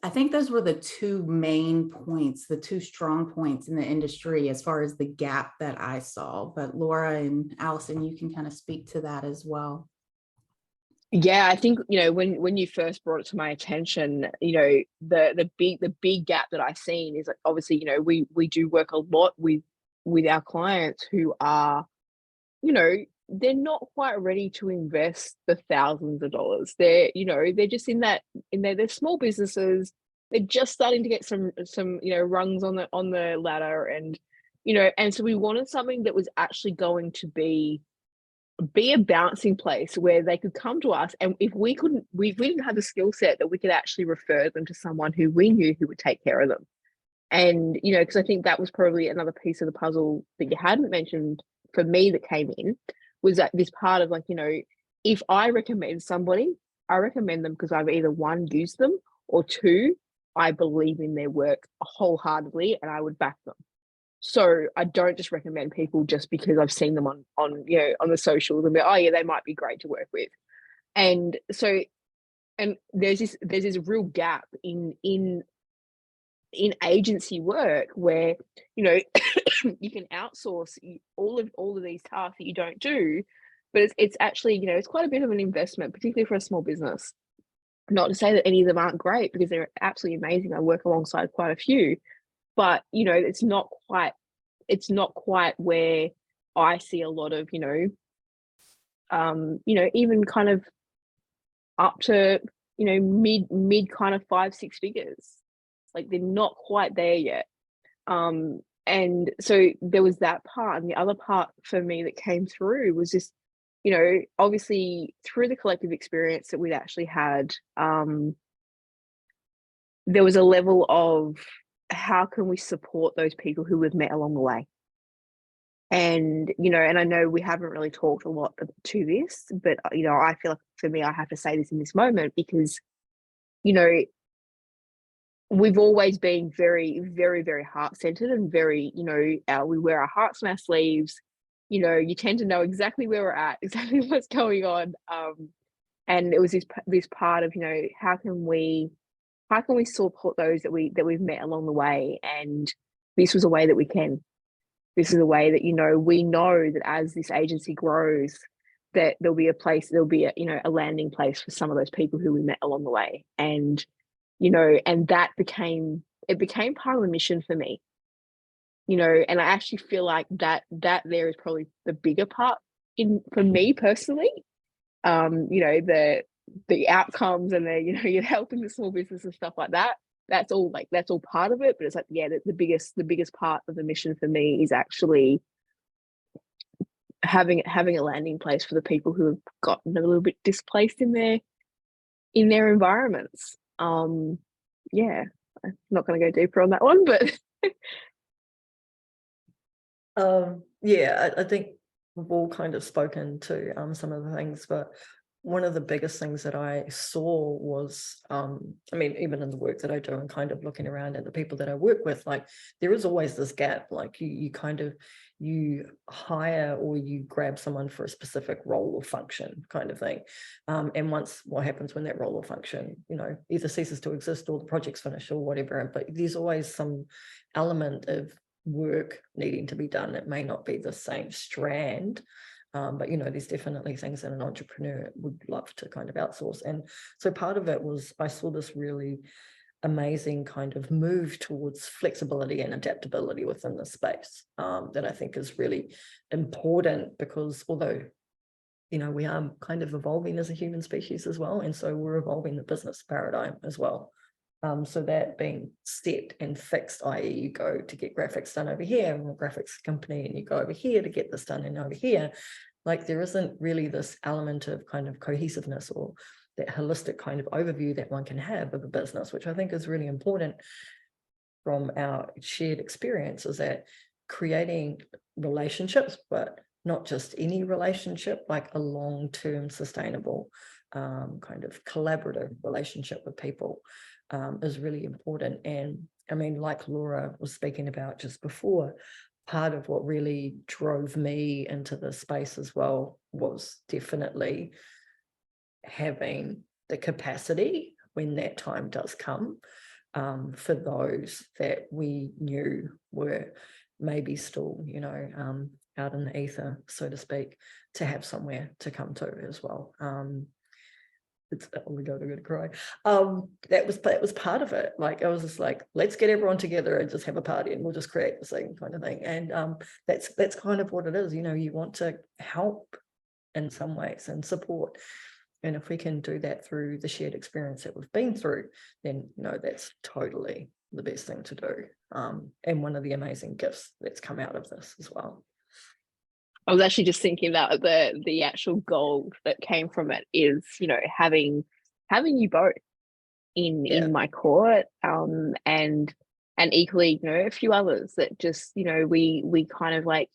I think those were the two main points, the two strong points in the industry as far as the gap that I saw. But Laura and Allison, you can kind of speak to that as well. Yeah, I think, you know, when you first brought it to my attention, you know, the big gap that I've seen is like, obviously, you know, we do work a lot with our clients who are, you know, they're not quite ready to invest the thousands of dollars. They're, you know, they're just they're small businesses. They're just starting to get some, you know, rungs on the ladder, and, you know, and so we wanted something that was actually going to be a bouncing place where they could come to us, and if we didn't have the skill set, that we could actually refer them to someone who we knew who would take care of them. And, you know, because I think that was probably another piece of the puzzle that you hadn't mentioned for me that came in, was that this part of like, you know, if I recommend somebody, I recommend them because I've either one, used them, or two, I believe in their work wholeheartedly and I would back them. So I don't just recommend people just because I've seen them on you know, on the socials and be, oh yeah, they might be great to work with. And so, and there's this real gap in agency work where, you know, you can outsource all of these tasks that you don't do, but it's actually, you know, it's quite a bit of an investment, particularly for a small business. Not to say that any of them aren't great, because they're absolutely amazing. I work alongside quite a few, but you know, it's not quite where I see a lot of, you know, even kind of up to, you know, mid kind of 5-6 figures. Like they're not quite there yet. And so there was that part, and the other part for me that came through was just, you know, obviously through the collective experience that we'd actually had, there was a level of how can we support those people who we've met along the way. And, you know, and I know we haven't really talked a lot to this, but, you know, I feel like for me, I have to say this in this moment because, you know, we've always been very, very, very heart-centered and very, you know, we wear our hearts on our sleeves. You know, you tend to know exactly where we're at, exactly what's going on. And it was this part of, you know, how can we support those that we've met along the way? And this was a way that we can. This is a way that, you know, we know that as this agency grows, that there'll be a, you know, a landing place for some of those people who we met along the way. And, you know, and that became part of the mission for me, you know, and I actually feel like that there is probably the bigger part for me personally. You know, the outcomes and the, you know, you're helping the small business and stuff like that. That's all part of it. But it's like, yeah, the biggest part of the mission for me is actually having a landing place for the people who have gotten a little bit displaced in their environments. Yeah, I'm not going to go deeper on that one, but yeah, I think we've all kind of spoken to some of the things, but one of the biggest things that I saw was, I mean, even in the work that I do and kind of looking around at the people that I work with, like there is always this gap, like you hire or you grab someone for a specific role or function kind of thing. And once what happens when that role or function, you know, either ceases to exist or the project's finished or whatever, but there's always some element of work needing to be done. It may not be the same strand, but, you know, there's definitely things that an entrepreneur would love to kind of outsource. And so part of it was I saw this really amazing kind of move towards flexibility and adaptability within the space that I think is really important, because although, you know, we are kind of evolving as a human species as well, and so we're evolving the business paradigm as well. So that being set and fixed, i.e. you go to get graphics done over here in a graphics company and you go over here to get this done and over here, like there isn't really this element of kind of cohesiveness or that holistic kind of overview that one can have of a business, which I think is really important from our shared experience, is that creating relationships, but not just any relationship, like a long-term sustainable kind of collaborative relationship with people is really important. And I mean, like Laura was speaking about just before, part of what really drove me into the space as well was definitely having the capacity when that time does come for those that we knew were maybe still, you know, out in the ether, so to speak, to have somewhere to come to as well. It's, oh my God, I'm gonna cry. That was part of it. Like I was just like, let's get everyone together and just have a party and we'll just create the same kind of thing. And that's kind of what it is. You know, you want to help in some ways and support. And if we can do that through the shared experience that we've been through, then, you know, that's totally the best thing to do. And one of the amazing gifts that's come out of this as well. I was actually just thinking about the actual goal that came from it is, you know, having you both in my court, and and equally, you know, a few others that just, you know, we kind of like,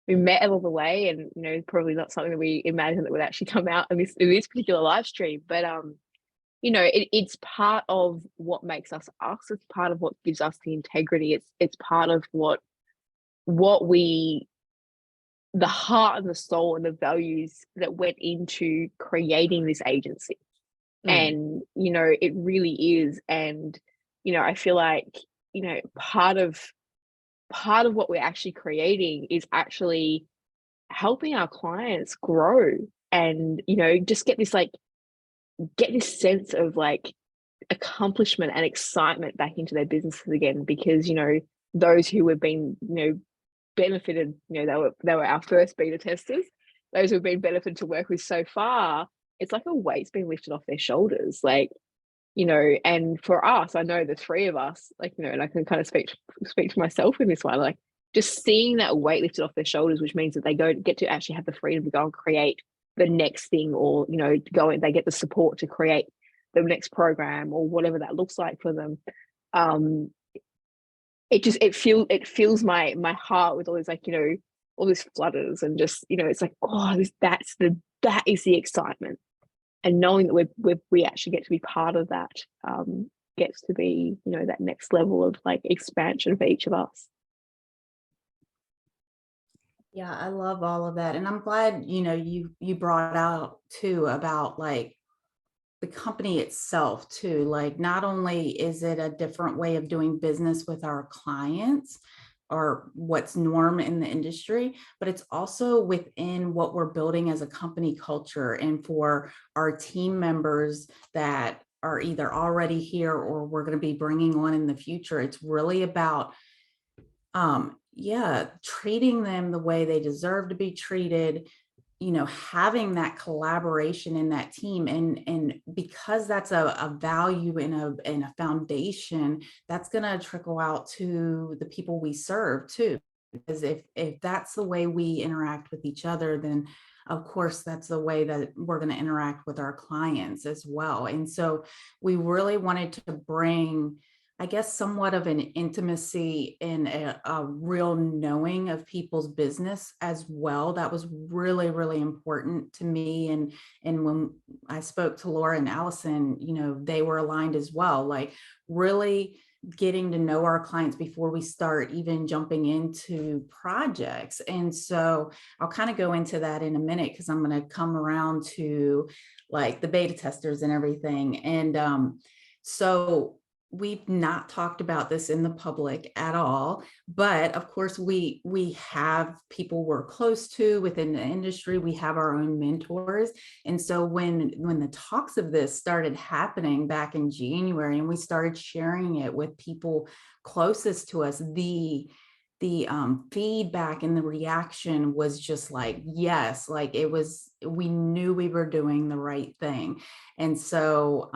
we met along the way, and, you know, probably not something that we imagined that would actually come out in this particular live stream. But you know, it's part of what makes us us. It's part of what gives us the integrity. It's part of what we, the heart and the soul and the values that went into creating this agency. And, you know, it really is. And, you know, I feel like, you know, part of what we're actually creating is actually helping our clients grow, and, you know, just get this sense of like accomplishment and excitement back into their businesses again. Because, you know, those who have been, you know, benefited, you know, they were our first beta testers, those who've been benefited to work with so far, it's like a weight's been lifted off their shoulders, like, you know. And for us, I know the three of us, like, you know, and I can kind of speak to myself in this one, like, just seeing that weight lifted off their shoulders, which means that they get to actually have the freedom to go and create the next thing, or, you know, they get the support to create the next program or whatever that looks like for them. It fills my heart with all this, like, you know, all this flutters, and just, you know, it's like, oh, that is the excitement. And knowing that we actually get to be part of that, gets to be, you know, that next level of like expansion for each of us. Yeah, I love all of that. And I'm glad, you know, you brought out too about like the company itself too. Like, not only is it a different way of doing business with our clients or what's norm in the industry, but it's also within what we're building as a company culture, and for our team members that are either already here or we're going to be bringing on in the future. It's really about treating them the way they deserve to be treated, you know, having that collaboration in that team. And because that's a value in a foundation, that's going to trickle out to the people we serve too. Because if that's the way we interact with each other, then of course that's the way that we're going to interact with our clients as well. And so we really wanted to bring, I guess, somewhat of an intimacy and a real knowing of people's business as well. That was really, really important to me. And when I spoke to Laura and Allison, you know, they were aligned as well, like really getting to know our clients before we start even jumping into projects. And so I'll kind of go into that in a minute, because I'm going to come around to like the beta testers and everything. And so we've not talked about this in the public at all, but of course we have people we're close to within the industry. We have our own mentors. And so when the talks of this started happening back in January, and we started sharing it with people closest to us, the feedback and the reaction was just like, yes, like we knew we were doing the right thing. And so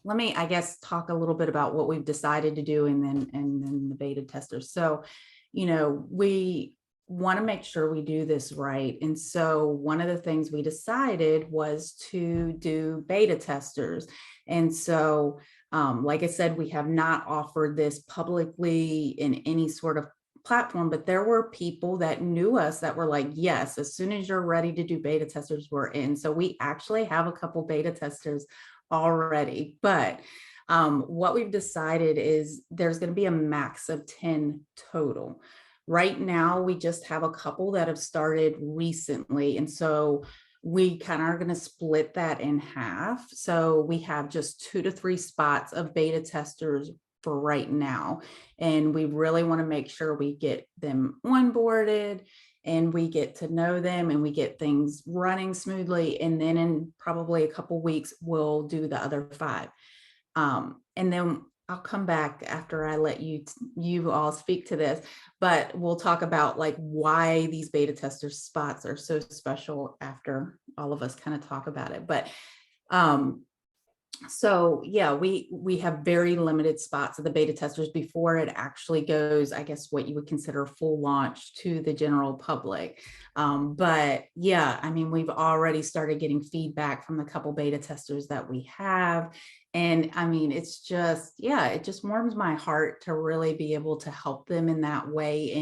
let me, I guess, talk a little bit about what we've decided to do, and then the beta testers. So, you know, we want to make sure we do this right. And so one of the things we decided was to do beta testers. And so, like I said, we have not offered this publicly in any sort of platform, but there were people that knew us that were like, yes, as soon as you're ready to do beta testers, we're in. So we actually have a couple beta testers already, but what we've decided is there's going to be a max of 10 total. Right now, we just have a couple that have started recently. And so we kind of are going to split that in half. So we have just 2 to 3 spots of beta testers for right now. And we really want to make sure we get them onboarded and we get to know them and we get things running smoothly. And then in probably a couple weeks, we'll do the other 5. And then I'll come back after I let you all speak to this, but we'll talk about like why these beta tester spots are so special after all of us kind of talk about it. But So yeah, we have very limited spots of the beta testers before it actually goes, I guess, what you would consider full launch to the general public. But yeah, I mean, we've already started getting feedback from the couple beta testers that we have. And I mean, it's just, yeah, it just warms my heart to really be able to help them in that way.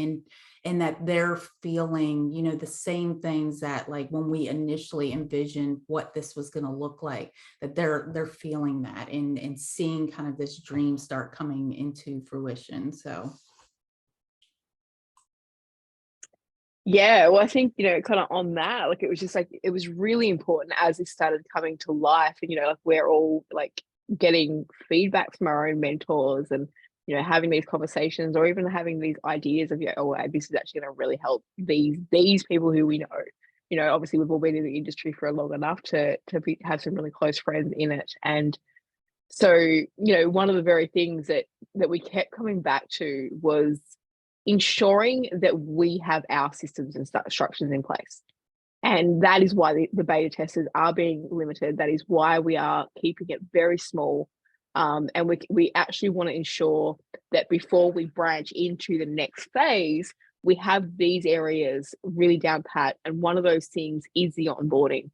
And that they're feeling, you know, the same things that, like, when we initially envisioned what this was going to look like, that they're feeling that and seeing kind of this dream start coming into fruition. So Yeah, well, I think, you know, kind of on that, like, it was just like, it was really important as it started coming to life. And, you know, like, we're all like getting feedback from our own mentors and, you know, having these conversations or even having these ideas of, yeah, oh, this is actually going to really help these people who we know. You know, obviously we've all been in the industry for long enough to have some really close friends in it. And so, you know, one of the very things that we kept coming back to was ensuring that we have our systems and structures in place. And that is why the beta testers are being limited. That is why we are keeping it very small. And we actually want to ensure that before we branch into the next phase, we have these areas really down pat. And one of those things is the onboarding.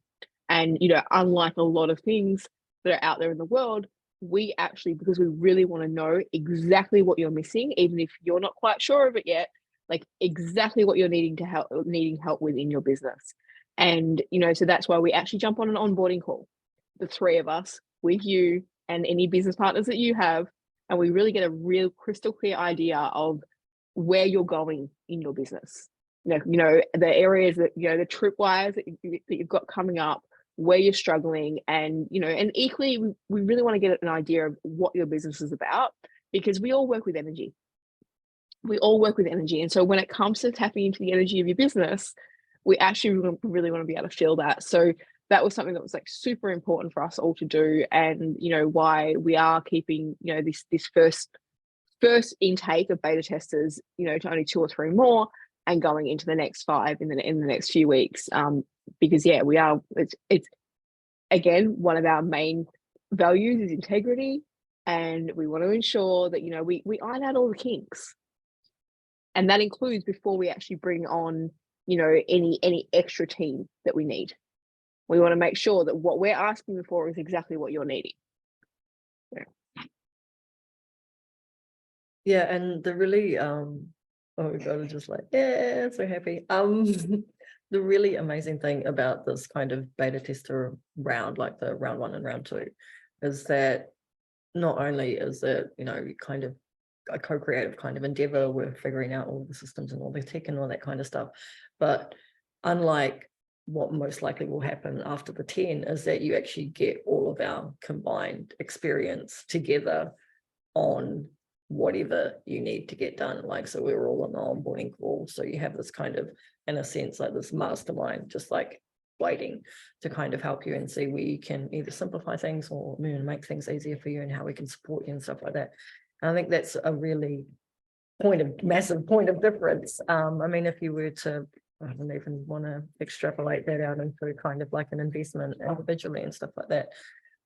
And, you know, unlike a lot of things that are out there in the world, we actually, because we really want to know exactly what you're missing, even if you're not quite sure of it yet, like exactly what you're needing help with in your business. And, you know, so that's why we actually jump on an onboarding call, the three of us with you and any business partners that you have. And we really get a real crystal clear idea of where you're going in your business. You know, the areas that, you know, the tripwires that you've got coming up, where you're struggling, and, you know, and equally, we really want to get an idea of what your business is about, because we all work with energy. We all work with energy. And so when it comes to tapping into the energy of your business, we actually really want to be able to feel that. So that was something that was like super important for us all to do. And, you know, why we are keeping, you know, this first intake of beta testers, you know, to only 2 or 3 more, and going into the next 5 in the next few weeks. Because yeah, we are, it's again, one of our main values is integrity. And we want to ensure that, you know, we iron out all the kinks. And that includes before we actually bring on, you know, any extra team that we need. We want to make sure that what we're asking for is exactly what you're needing. Yeah, and the really oh my god, I'm just like, yeah, so happy. The really amazing thing about this kind of beta tester round, like the round 1 and round 2, is that not only is it, you know, kind of a co-creative kind of endeavor, we're figuring out all the systems and all the tech and all that kind of stuff, but unlike what most likely will happen after the 10, is that you actually get all of our combined experience together on whatever you need to get done. Like, so we're all on the onboarding call, so you have this kind of, in a sense, like this mastermind just like waiting to kind of help you and see where you can either simplify things or make things easier for you and how we can support you and stuff like that. And I think that's a really massive point of difference. I mean, if you were to, I don't even want to extrapolate that out into kind of like an investment individually and stuff like that.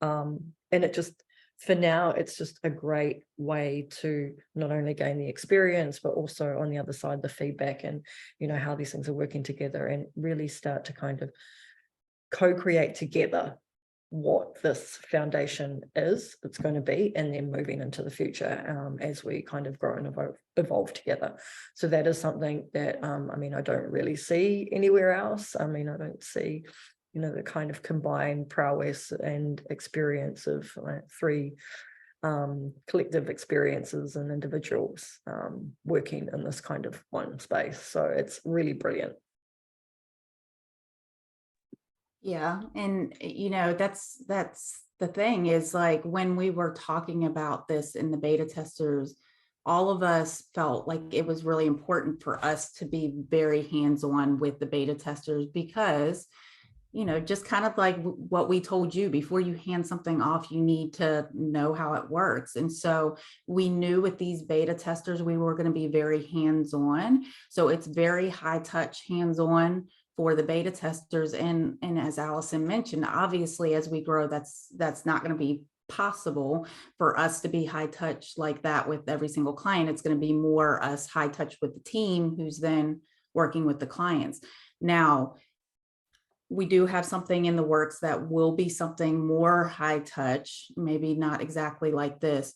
And it just, for now, it's just a great way to not only gain the experience, but also on the other side, the feedback and, you know, how these things are working together, and really start to kind of co-create together what this foundation is, it's going to be, and then moving into the future as we kind of grow and evolve together. So that is something that, I mean, I don't really see anywhere else. I mean, I don't see, you know, the kind of combined prowess and experience of 3 collective experiences and individuals working in this kind of one space. So it's really brilliant. yeah, and you know, that's the thing is, like, when we were talking about this in the beta testers, all of us felt like it was really important for us to be very hands-on with the beta testers, because, you know, just kind of like what we told you, before you hand something off, you need to know how it works. And so we knew with these beta testers, we were going to be very hands-on. So it's very high touch, hands-on for the beta testers. And as Allison mentioned, obviously, as we grow, that's not going to be possible for us to be high touch like that with every single client. It's going to be more us high touch with the team who's then working with the clients. Now, we do have something in the works that will be something more high touch, maybe not exactly like this,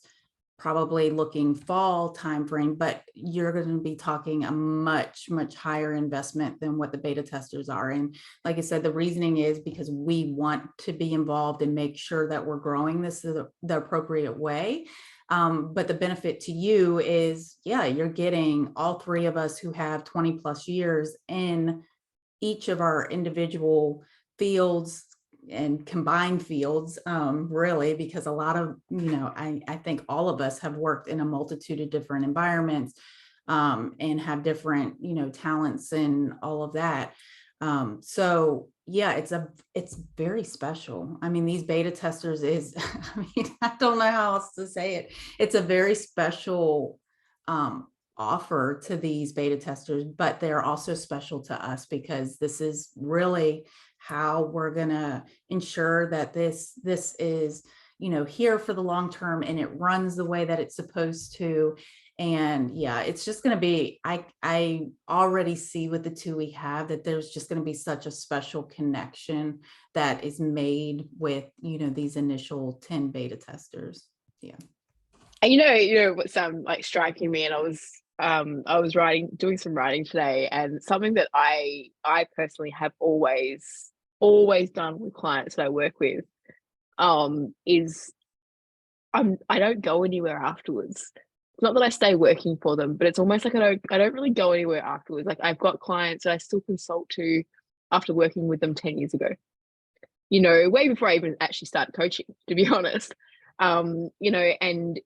probably looking fall timeframe, but you're going to be talking a much, much higher investment than what the beta testers are. And like I said, the reasoning is because we want to be involved and make sure that we're growing this the appropriate way. But the benefit to you is, yeah, you're getting all three of us who have 20 plus years in each of our individual fields and combined fields, really, because a lot of, I think all of us have worked in a multitude of different environments, and have different, talents and all of that. So yeah, it's very special. I mean, these beta testers is, I don't know how else to say it. It's a very special, offer to these beta testers, but they're also special to us because this is really how we're going to ensure that this is, here for the long term and it runs the way that it's supposed to. And yeah, it's just going to be, I already see with the two we have that there's just going to be such a special connection that is made with, these initial 10 beta testers. Yeah. And what's like striking me, and I was doing some writing today, and something that I personally have always done with clients that I work with, is I don't go anywhere afterwards. It's not that I stay working for them, but it's almost like I don't really go anywhere afterwards. Like I've got clients that I still consult to after working with them 10 years ago, way before I even actually started coaching, to be honest. And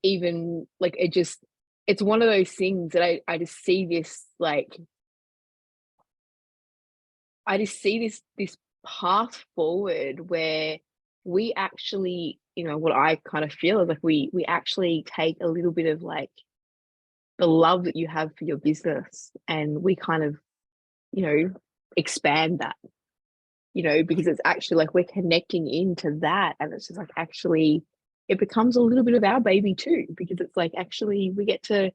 even like it's one of those things that I just see this, like, I just see this path forward where we actually, what I kind of feel is like we actually take a little bit of like the love that you have for your business and we kind of, expand that, because it's actually like we're connecting into that, and it's just like actually it becomes a little bit of our baby too, because it's like actually we get to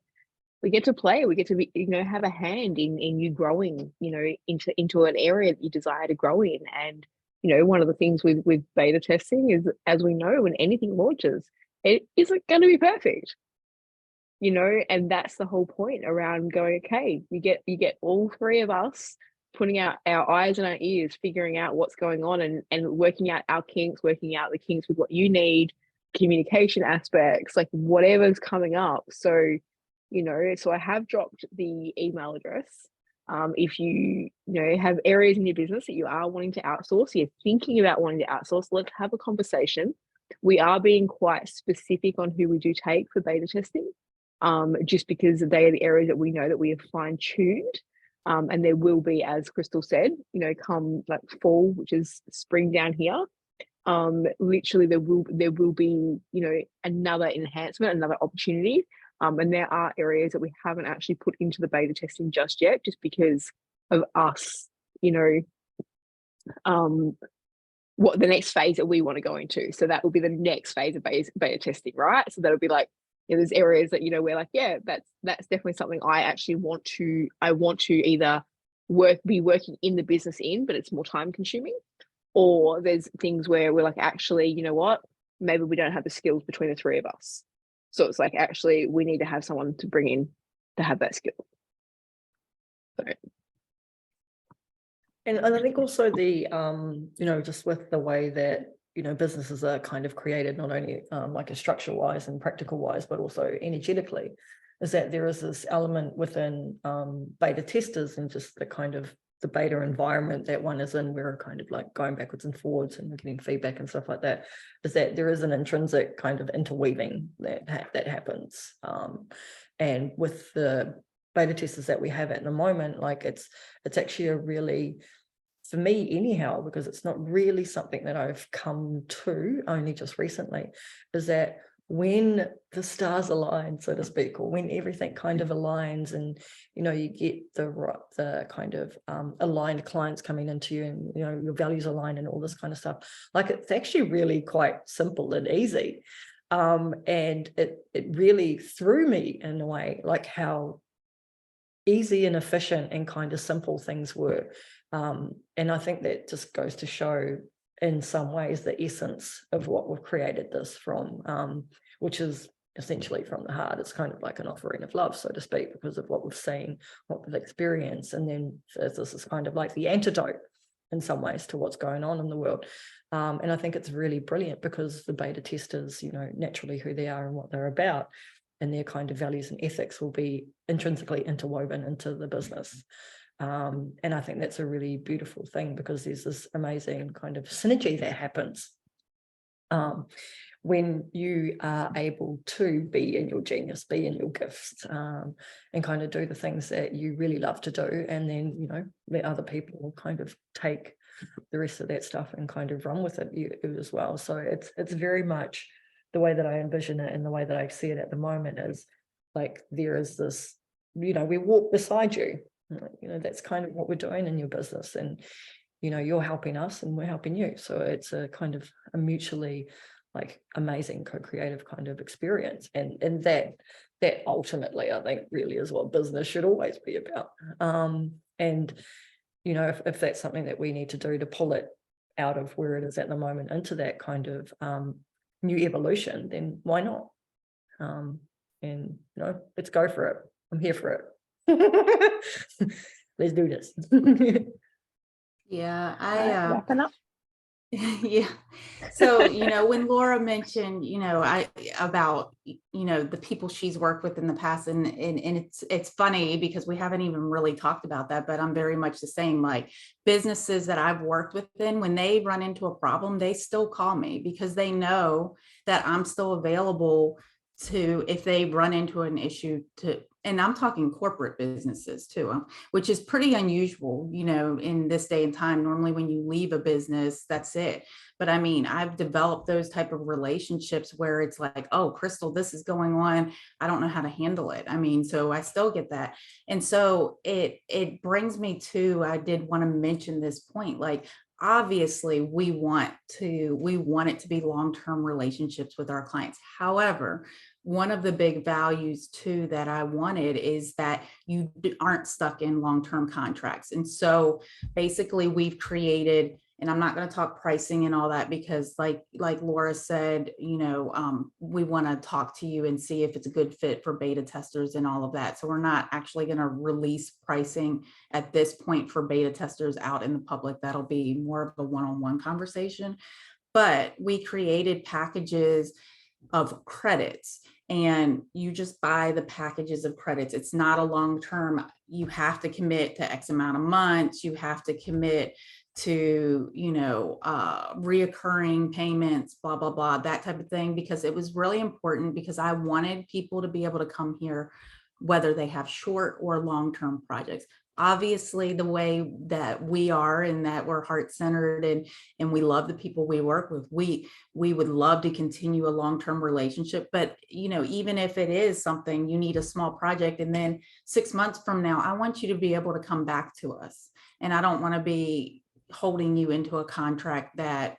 play, we get to be, have a hand in you growing, into an area that you desire to grow in. And one of the things with beta testing is, as we know, when anything launches, it isn't going to be perfect, and that's the whole point around going, okay, you get all three of us putting out our eyes and our ears, figuring out what's going on, and working out our kinks, working out the kinks with what you need, communication aspects, like whatever's coming up. So so I have dropped the email address. If you have areas in your business that you are wanting to outsource, you're thinking about wanting to outsource, let's have a conversation. We are being quite specific on who we do take for beta testing, just because they are the areas that we know that we have fine-tuned. And there will be, as Crystal said, come like fall, which is spring down here, literally there will be, another enhancement, another opportunity. And there are areas that we haven't actually put into the beta testing just yet, just because of us, what the next phase that we want to go into. So that will be the next phase of beta testing, right? So that'll be like, there's areas that, we're like, yeah, that's definitely something I actually want to either be working in the business in, but it's more time consuming. Or there's things where we're like, actually, you know what, maybe we don't have the skills between the three of us. So it's like, actually, we need to have someone to bring in to have that skill. So. And I think also the, just with the way that, businesses are kind of created, not only like a structure wise and practical wise, but also energetically, is that there is this element within beta testers and just the kind of the beta environment that one is in, we're kind of like going backwards and forwards and getting feedback and stuff like that, is that there is an intrinsic kind of interweaving that happens. And with the beta testers that we have at the moment, like it's actually a really, for me anyhow, because it's not really something that I've come to only just recently, is that when the stars align, so to speak, or when everything kind of aligns, and you get the kind of aligned clients coming into you, and your values align and all this kind of stuff, like it's actually really quite simple and easy. And it really threw me in a way, like how easy and efficient and kind of simple things were. And I think that just goes to show in some ways the essence of what we've created this from, which is essentially from the heart. It's kind of like an offering of love, so to speak, because of what we've seen, what we've experienced. And then this is kind of like the antidote in some ways to what's going on in the world. And I think it's really brilliant because the beta testers, naturally who they are and what they're about, and their kind of values and ethics will be intrinsically interwoven into the business. And I think that's a really beautiful thing, because there's this amazing kind of synergy that happens when you are able to be in your genius, be in your gifts, and kind of do the things that you really love to do, and then let other people kind of take the rest of that stuff and kind of run with it you as well. So it's very much the way that I envision it, and the way that I see it at the moment is like there is this, we walk beside you. That's kind of what we're doing in your business, and you're helping us and we're helping you. So it's a kind of a mutually like amazing co-creative kind of experience, and that ultimately I think really is what business should always be about. And if that's something that we need to do to pull it out of where it is at the moment into that kind of new evolution, then why not? And let's go for it. I'm here for it. Let's do this. Yeah, Wrapping up. yeah. So, when Laura mentioned, about, the people she's worked with in the past, and it's funny because we haven't even really talked about that, but I'm very much the same. Like businesses that I've worked within, when they run into a problem, they still call me because they know that I'm still available to, if they run into an issue, and I'm talking corporate businesses too, which is pretty unusual, in this day and time. Normally when you leave a business, that's it. But I mean, I've developed those type of relationships where it's like, oh, Crystal, this is going on. I don't know how to handle it. I mean, so I still get that. And so it brings me to, I did want to mention this point, like, obviously we want it to be long-term relationships with our clients. However, one of the big values too that I wanted is that you aren't stuck in long-term contracts. And so basically we've created, and I'm not going to talk pricing and all that because like Laura said, we want to talk to you and see if it's a good fit for beta testers and all of that. So we're not actually going to release pricing at this point for beta testers out in the public. That'll be more of a one-on-one conversation. But we created packages of credits, and you just buy the packages of credits. It's not a long-term, you have to commit to X amount of months, you have to commit to, reoccurring payments, blah, blah, blah, that type of thing, because it was really important, because I wanted people to be able to come here, whether they have short or long-term projects. Obviously, the way that we are, and that we're heart-centered and we love the people we work with, we would love to continue a long-term relationship. But even if it is something you need, a small project, and then 6 months from now, I want you to be able to come back to us. And I don't want to be holding you into a contract that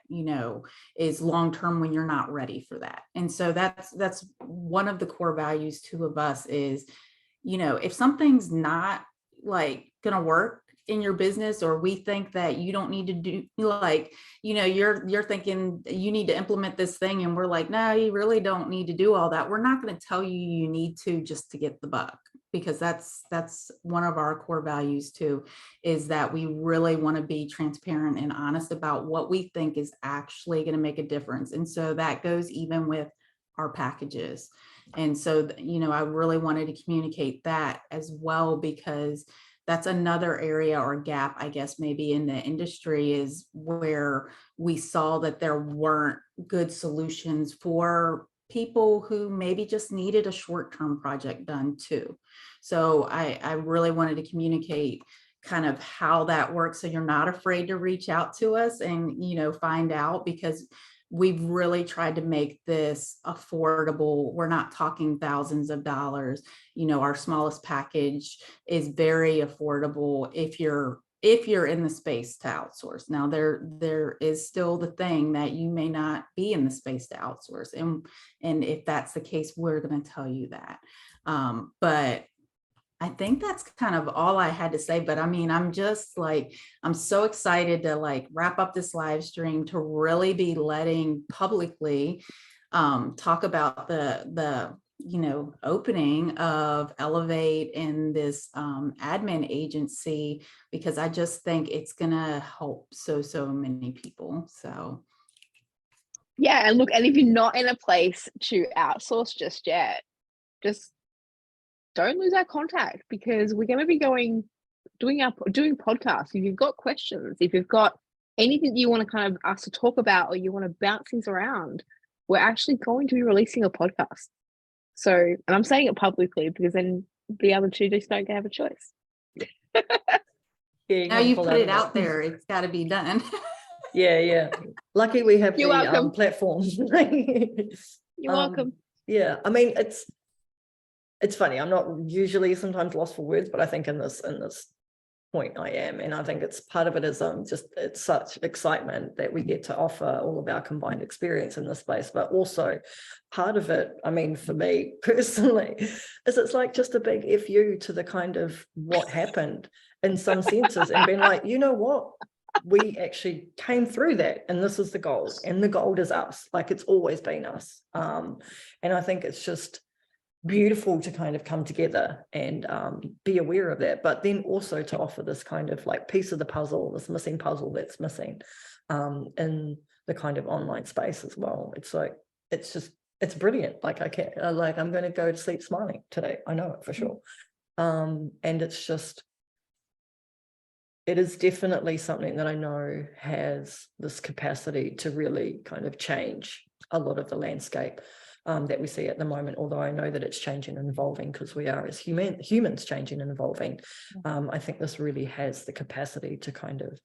is long-term when you're not ready for that. And so that's one of the core values too of us is, if something's not like gonna work in your business, or we think that you don't need to do, like, you're thinking you need to implement this thing, and we're like, no, you really don't need to do all that. We're not going to tell you need to just to get the buck, because that's one of our core values too, is that we really want to be transparent and honest about what we think is actually going to make a difference. And so that goes even with our packages. And so, I really wanted to communicate that as well, because that's another area or gap, I guess, maybe in the industry, is where we saw that there weren't good solutions for people who maybe just needed a short-term project done too. So I really wanted to communicate kind of how that works, so you're not afraid to reach out to us and find out, because we've really tried to make this affordable. We're not talking thousands of dollars. Our smallest package is very affordable if you're in the space to outsource. Now there is still the thing that you may not be in the space to outsource. And if that's the case, we're going to tell you that. But I think that's kind of all I had to say. But I mean, I'm so excited to wrap up this live stream, to really be letting publicly talk about the opening of Elevate and this admin agency, because I just think it's gonna help so many people. So yeah, and look, and if you're not in a place to outsource just yet, just don't lose our contact, because we're going to be doing podcasts. If you've got questions, if you've got anything that you want to kind of us to talk about, or you want to bounce things around, we're actually going to be releasing a podcast. So, and I'm saying it publicly because then the other two just don't have a choice. Yeah, now you put it out there, it's got to be done. Yeah. Lucky we have You're the welcome. platform. You're welcome. Yeah, I mean, it's funny. I'm not usually sometimes lost for words, but I think in this point I am, and I think it's part of it is it's such excitement that we get to offer all of our combined experience in this space, but also part of it, I mean, for me personally, is it's like just a big FU to the kind of what happened in some senses, and being like, you know what, we actually came through that, and this is the gold, and the gold is us. Like, it's always been us. And I think it's just beautiful to kind of come together and be aware of that, but then also to offer this kind of piece of the puzzle, this missing puzzle that's missing in the kind of online space as well. It's brilliant. I'm going to go to sleep smiling today. I know it for sure. And it is definitely something that I know has this capacity to really kind of change a lot of the landscape that we see at the moment, although I know that it's changing and evolving, because we are as humans changing and evolving. I think this really has the capacity to kind of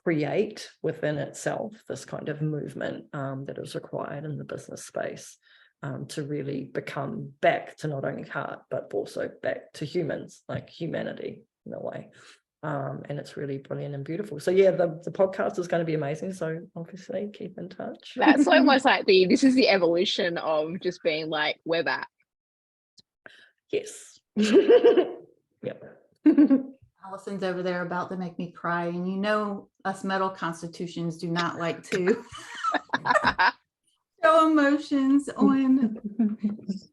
create within itself this kind of movement that is required in the business space to really become back to not only heart, but also back to humans, like humanity in a way. And it's really brilliant and beautiful. So yeah, the podcast is going to be amazing. So obviously keep in touch. That's almost like this is the evolution of just being like, we're back. Yes. Yep. Allison's over there about to make me cry, and us metal constitutions do not like to show emotions on.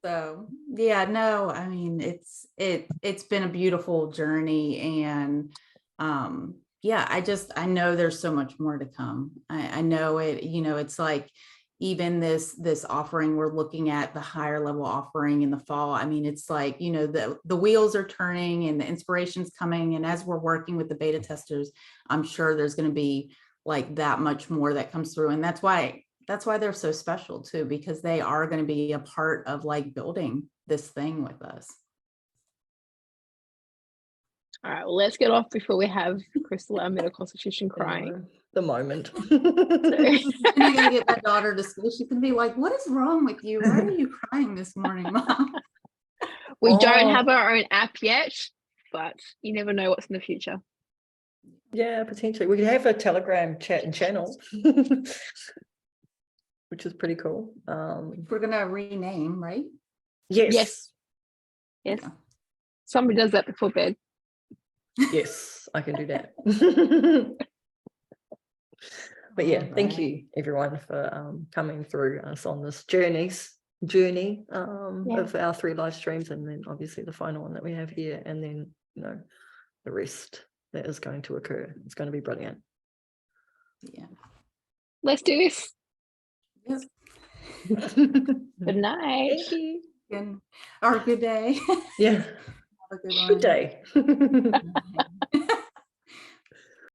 So yeah, no, I mean, it's been a beautiful journey, and yeah, I know there's so much more to come. I know it, it's like even this offering, we're looking at the higher level offering in the fall. I mean, it's like, the wheels are turning and the inspiration's coming, and as we're working with the beta testers, I'm sure there's going to be that much more that comes through. And that's why they're so special too, because they are going to be a part of building this thing with us. All right, well, let's get off before we have Crystal, our middle constitution, crying. The moment. I'm gonna get my daughter to school. She can be like, "What is wrong with you? Why are you crying this morning, Mom?" We don't have our own app yet, but you never know what's in the future. Yeah, potentially. We could have a Telegram chat and channel, which is pretty cool. We're gonna rename, right? Yes. Yeah. Somebody does that before bed. Yes, I can do that. But yeah, thank you everyone for coming through us on this journey of our 3 live streams, and then obviously the final one that we have here, and then the rest that is going to occur. It's going to be brilliant. Yeah, let's do this. Yes. Good night. Thank you. Or good day. Yeah. Have a good one. Good day.